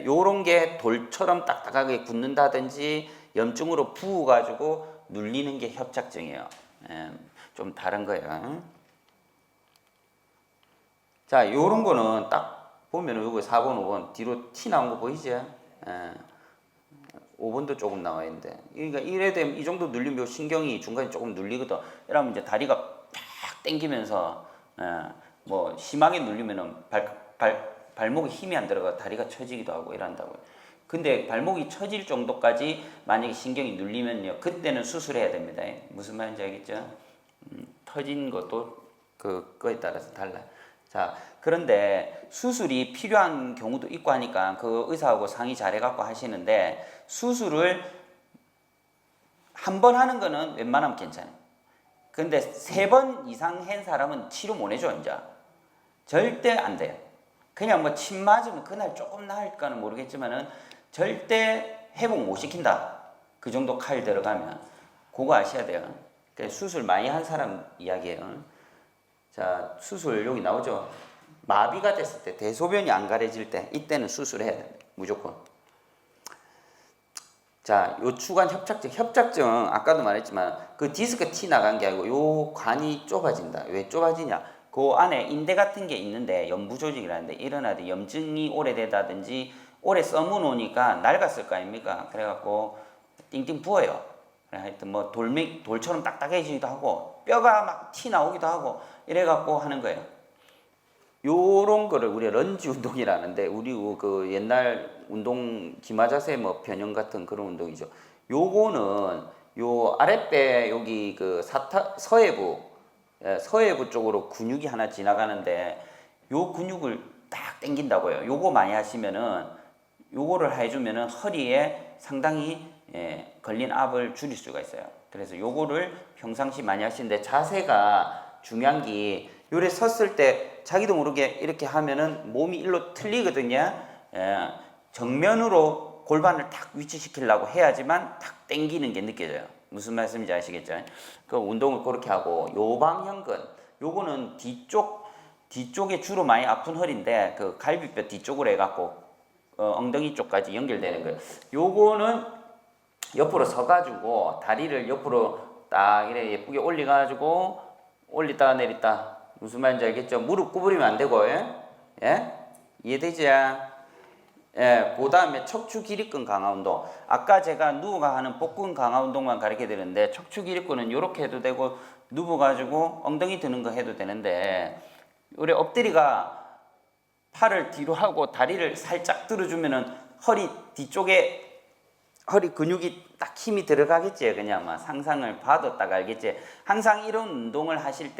요런 게 돌처럼 딱딱하게 굳는다든지 염증으로 부어가지고 눌리는 게 협착증이에요. 좀 다른 거예요. 자, 요런 거는 딱 보면은 요거 4번, 5번 뒤로 티 나온 거 보이지? 5번도 조금 나와 있는데. 그러니까 이래 되면 이 정도 눌리면 요 신경이 중간에 조금 눌리거든. 이러면 이제 다리가 쫙 당기면서 뭐 심하게 눌리면은 발목에 힘이 안 들어가 다리가 처지기도 하고 이런다고요. 근데 발목이 처질 정도까지 만약에 신경이 눌리면요, 그때는 수술해야 됩니다. 무슨 말인지 알겠죠? 터진 것도 그거에 따라서 달라요. 자, 그런데 수술이 필요한 경우도 있고 하니까 그 의사하고 상의 잘해갖고 하시는데 수술을 한 번 하는 거는 웬만하면 괜찮아요. 근데 3번 이상 한 사람은 치료 못 해줘, 이제. 절대 안 돼요. 그냥 뭐 침 맞으면 그날 조금 나을까는 모르겠지만은 절대 회복 못 시킨다. 그 정도 칼 들어가면. 그거 아셔야 돼요. 수술 많이 한 사람 이야기예요. 자, 수술 여기 나오죠. 마비가 됐을 때, 대소변이 안 가려질 때, 이때는 수술해야 됩니다. 무조건. 자, 요 추간 협착증 아까도 말했지만 그 디스크 티 나간 게 아니고 요 관이 좁아진다. 왜 좁아지냐? 그 안에 인대 같은 게 있는데 염부 조직이라는데 일어나도 염증이 오래되다든지 오래 써무놓으니까 낡았을 거 아닙니까? 그래갖고 띵띵 부어요. 하여튼 뭐 돌처럼 딱딱해지기도 하고 뼈가 막 티 나오기도 하고 이래갖고 하는 거예요. 요런 거를 우리 런지 운동이라는데 우리 그 옛날 운동 기마자세 뭐 변형 같은 그런 운동이죠. 요거는 요 아랫배 여기 그 서해부 쪽으로 근육이 하나 지나가는데 요 근육을 딱 당긴다고요. 요거 많이 하시면은 요거를 해주면은 허리에 상당히 걸린 압을 줄일 수가 있어요. 그래서 요거를 평상시 많이 하시는데 자세가 중요한 게 요래 섰을 때 자기도 모르게 이렇게 하면은 몸이 일로 틀리거든요. 정면으로 골반을 탁 위치시키려고 해야지만 탁 당기는 게 느껴져요. 무슨 말씀인지 아시겠죠? 그 운동을 그렇게 하고 요 방향근 요거는 뒤쪽에 주로 많이 아픈 허리인데 그 갈비뼈 뒤쪽으로 해갖고 엉덩이 쪽까지 연결되는 거예요. 요거는 옆으로 서가지고 다리를 옆으로 딱 이렇게 예쁘게 올려가지고 올리다가 내리다. 무슨 말인지 알겠죠? 무릎 구부리면 안 되고, 예? 이해되죠? 예, 그 다음에 척추 기립근 강화 운동. 아까 제가 누우가 하는 복근 강화 운동만 가르쳐 드렸는데 척추 기립근은 이렇게 해도 되고 누워가지고 엉덩이 드는 거 해도 되는데 우리 엎드리가 팔을 뒤로 하고 다리를 살짝 들어주면은 허리 뒤쪽에 허리 근육이 딱 힘이 들어가겠지. 그냥 막 상상을 봐도 딱 알겠지. 항상 이런 운동을 하실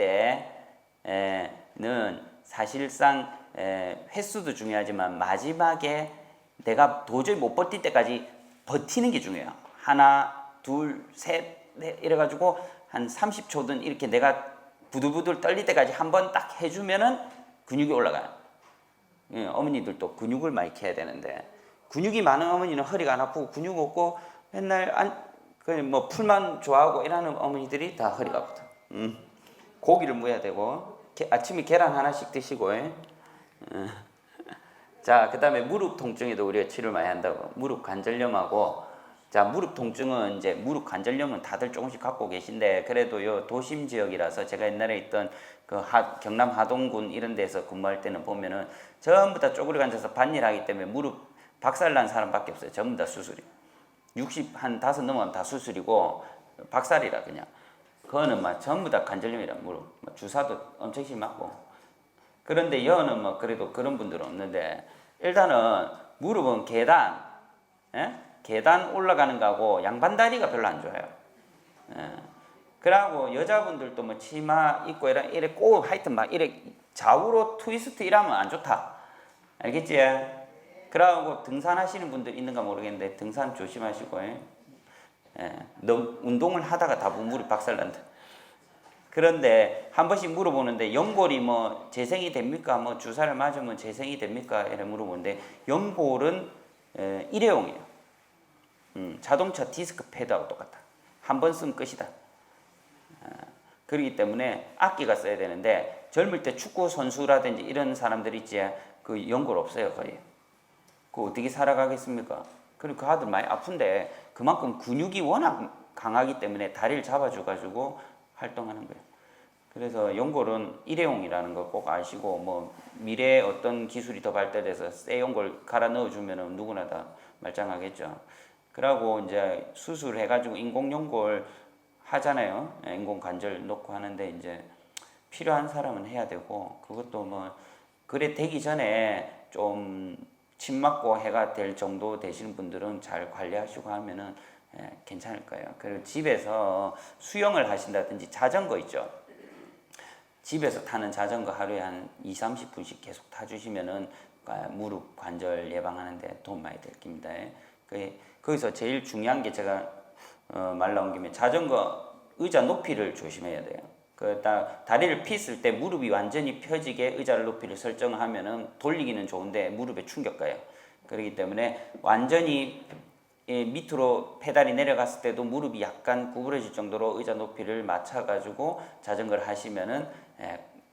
때는 사실상 횟수도 중요하지만 마지막에 내가 도저히 못 버틸 때까지 버티는 게 중요해요. 하나, 둘, 셋, 넷 이래가지고 한 30초든 이렇게 내가 부들부들 떨릴 때까지 한번 딱 해주면은 근육이 올라가요. 어머니들도 근육을 많이 키워야 되는데 근육이 많은 어머니는 허리가 안 아프고 근육 없고 맨날 그냥 뭐 풀만 좋아하고 이러는 어머니들이 다 허리가 아프다. 고기를 무어야 되고 아침에 계란 하나씩 드시고. 자, 그다음에 무릎 통증에도 우리가 치료를 많이 한다고. 무릎 관절염하고, 자, 무릎 통증은 이제 무릎 관절염은 다들 조금씩 갖고 계신데, 그래도 요 도심 지역이라서 제가 옛날에 있던 그 경남 하동군 이런 데서 근무할 때는 보면은 전부 다 쪼그려 앉아서 밭일하기 때문에 무릎 박살난 사람밖에 없어요. 전부 다 수술이. 60 한 5 넘어가면 다 수술이고 박살이라 그냥. 그거는 막 전부 다 관절염이라 무릎. 주사도 엄청 심히 맞고. 그런데 여는 뭐 그래도 그런 분들은 없는데, 일단은 무릎은 계단, 계단 올라가는 거하고 양반다리가 별로 안 좋아요. 그러고 여자분들도 뭐 치마 입고 이래 꼭 하여튼 막 이래 좌우로 트위스트 이러면 안 좋다. 알겠지? 그러고 등산하시는 분들 있는가 모르겠는데 등산 조심하시고. 너무 운동을 하다가 다 무릎이 박살난다. 그런데 한 번씩 물어보는데 연골이 뭐 재생이 됩니까? 뭐 주사를 맞으면 재생이 됩니까? 이렇게 물어보는데 연골은 일회용이에요. 자동차 디스크 패드하고 똑같다. 한 번 쓰면 끝이다. 그렇기 때문에 아끼가 써야 되는데 젊을 때 축구 선수라든지 이런 사람들 있지, 그 연골 없어요 거의. 그 어떻게 살아가겠습니까? 그리고 그 아들 많이 아픈데 그만큼 근육이 워낙 강하기 때문에 다리를 잡아줘가지고 활동하는 거예요. 그래서 연골은 일회용이라는 걸 꼭 아시고, 뭐 미래에 어떤 기술이 더 발달해서 새 연골 갈아 넣어주면은 누구나 다 말짱하겠죠. 그러고 이제 수술해가지고 인공 연골 하잖아요. 인공 관절 넣고 하는데 이제 필요한 사람은 해야 되고, 그것도 뭐 그래 되기 전에 좀 침 맞고 해가 될 정도 되시는 분들은 잘 관리하시고 하면은 괜찮을 거예요. 그리고 집에서 수영을 하신다든지 자전거 있죠. 집에서 타는 자전거 하루에 한 20-30분씩 계속 타주시면은 무릎 관절 예방하는데 도움 많이 될 겁니다. 거기서 제일 중요한 게 제가 말 나온 김에 자전거 의자 높이를 조심해야 돼요. 다리를 폈을 때 무릎이 완전히 펴지게 의자를 높이를 설정하면은 돌리기는 좋은데 무릎에 충격 가요. 그렇기 때문에 완전히 밑으로 페달이 내려갔을 때도 무릎이 약간 구부러질 정도로 의자 높이를 맞춰가지고 자전거를 하시면은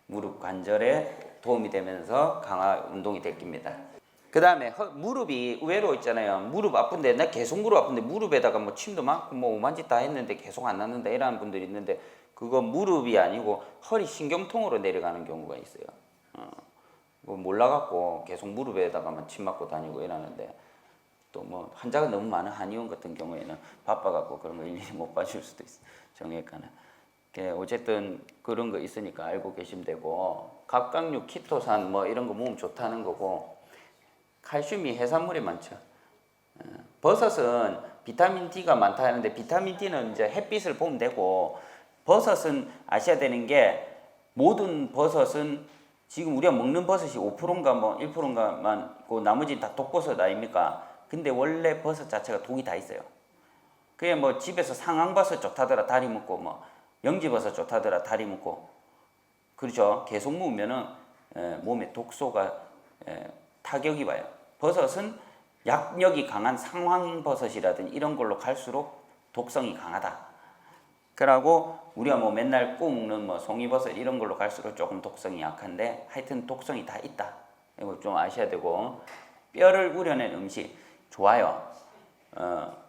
무릎 관절에 도움이 되면서 강화 운동이 될 겁니다. 그 다음에 무릎이 의외로 있잖아요. 무릎 아픈데 나 계속 무릎 아픈데 무릎에다가 뭐 침도 많고 뭐 오만 짓 다 했는데 계속 안 낫는다 이러는 분들이 있는데, 그거 무릎이 아니고 허리 신경통으로 내려가는 경우가 있어요. 뭐 몰라갖고 계속 무릎에다가만 침 맞고 다니고 이러는데, 또 뭐 환자가 너무 많은 한의원 같은 경우에는 바빠갖고 그런 거 일일이 못 봐줄 수도 있어. 정형외과는. 어쨌든 그런 거 있으니까 알고 계시면 되고, 갑각류, 키토산 뭐 이런 거 먹으면 좋다는 거고, 칼슘이 해산물이 많죠. 버섯은 비타민 D가 많다 하는데 비타민 D는 이제 햇빛을 보면 되고, 버섯은 아셔야 되는 게 모든 버섯은 지금 우리가 먹는 버섯이 5%인가 뭐 1%인가만 있고 나머지 다 독버섯 아닙니까? 근데 원래 버섯 자체가 독이 다 있어요. 그게 뭐 집에서 상황버섯 좋다더라 다리 묶고, 뭐 영지버섯 좋다더라 다리 묶고, 그렇죠? 계속 먹으면은 몸에 독소가 타격이 와요. 버섯은 약력이 강한 상황버섯이라든지 이런 걸로 갈수록 독성이 강하다. 그러고 우리가 뭐 맨날 구워 먹는 뭐 송이버섯 이런 걸로 갈수록 조금 독성이 약한데, 하여튼 독성이 다 있다. 이거 좀 아셔야 되고, 뼈를 우려낸 음식 좋아요.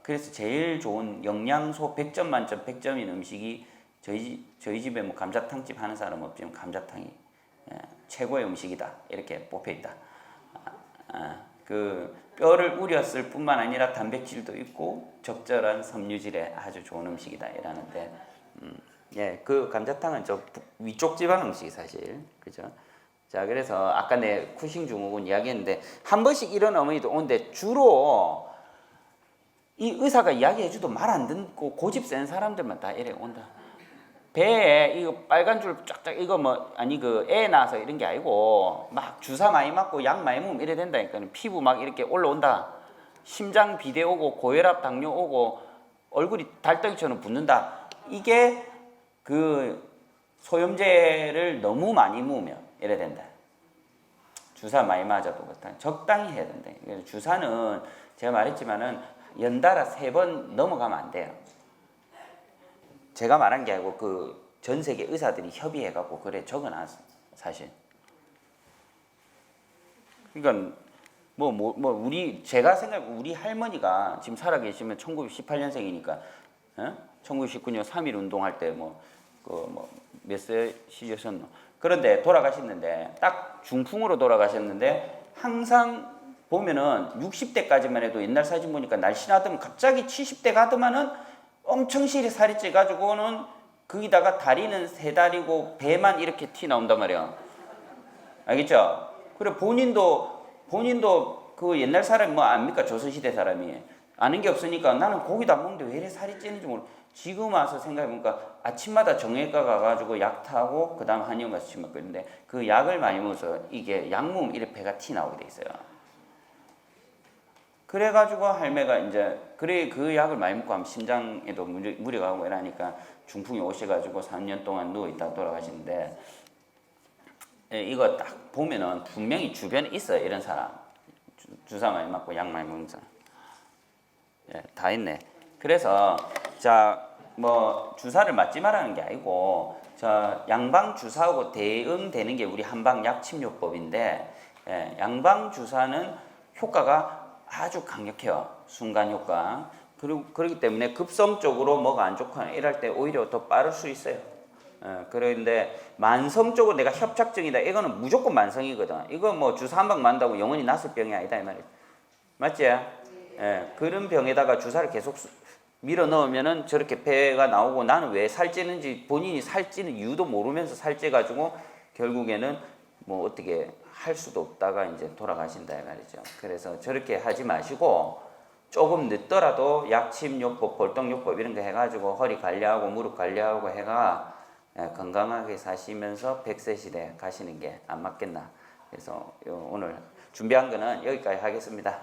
그래서 제일 좋은 영양소 100점 만점 100점인 음식이 저희 집에 뭐 감자탕집 하는 사람 없지만 감자탕이 최고의 음식이다 이렇게 뽑혀 있다. 그 뼈를 우렸을 뿐만 아니라 단백질도 있고 적절한 섬유질에 아주 좋은 음식이다 이라는데, 그 감자탕은 저 위쪽 지방 음식이 사실, 그죠? 자, 그래서 아까 내 쿠싱 증후군 이야기했는데 한 번씩 이런 어머니도 오는데, 주로 이 의사가 이야기해줘도 말 안 듣고 고집 센 사람들만 다 이래 온다. 배에 이거 빨간 줄 쫙쫙 이거 뭐 아니 그 애 낳아서 이런 게 아니고 막 주사 많이 맞고 약 많이 먹으면 이래 된다니까. 피부 막 이렇게 올라온다. 심장 비대 오고 고혈압 당뇨 오고 얼굴이 달덩이처럼 붓는다. 이게 그 소염제를 너무 많이 먹으면 이래 된다. 주사 많이 맞아도 그렇다. 적당히 해야 된다. 주사는 제가 말했지만은 연달아 3번 넘어가면 안 돼요. 제가 말한 게 아니고 그 전 세계 의사들이 협의해갖고 그래 적어놨어 사실. 그러니까 제가 생각해 우리 할머니가 지금 살아계시면 1918년생이니까 1919년 3.1 운동할 때 몇 세시셨노. 그런데 돌아가셨는데 딱 중풍으로 돌아가셨는데 항상 보면은 60대까지만 해도 옛날 사진 보니까 날씬하더만 갑자기 70대 가더만은 엄청 실이 살이 쪄가지고는 거기다가 다리는 세 다리고 배만 이렇게 티 나온단 말이야. 알겠죠? 그래 본인도 그 옛날 사람이 뭐 압니까? 조선시대 사람이 아는 게 없으니까 나는 고기도 안 먹는데 왜 이래 살이 찌는지 모르. 지금 와서 생각해보니까 아침마다 정형외과 가가지고 약 타고 그 다음 한의원 가서 침 먹고 있는데 그 약을 많이 먹어서 이게 약몸 이렇게 배가 티 나오게 돼 있어요. 그래가지고 할매가 이제 그래 그 약을 많이 먹고 하면 심장에도 무리가 가고 이러니까 중풍이 오셔가지고 3년 동안 누워있다 돌아가시는데 이거 딱 보면은 분명히 주변에 있어요 이런 사람. 주사 많이 맞고 약 많이 먹는 사람. 다 있네. 그래서 자 주사를 맞지 말라는 게 아니고 양방 주사하고 대응되는 게 우리 한방 약침요법인데 양방 주사는 효과가 아주 강력해요. 순간 효과. 그리고 그렇기 때문에 급성적으로 뭐가 안 좋거나 이럴 때 오히려 더 빠를 수 있어요. 그런데 만성적으로 내가 협착증이다. 이거는 무조건 만성이거든. 이거 주사 한 방 맞는다고 영원히 낫을 병이 아니다 이 말이에요. 맞지? 그런 병에다가 주사를 계속 밀어 넣으면은 저렇게 배가 나오고 나는 왜 살찌는지 본인이 살찌는 이유도 모르면서 살찌가지고 결국에는 어떻게 할 수도 없다가 이제 돌아가신다 이 말이죠. 그래서 저렇게 하지 마시고 조금 늦더라도 약침요법, 볼떡요법 이런 거 해가지고 허리 관리하고 무릎 관리하고 해가 건강하게 사시면서 100세 시대 가시는 게 안 맞겠나. 그래서 오늘 준비한 거는 여기까지 하겠습니다.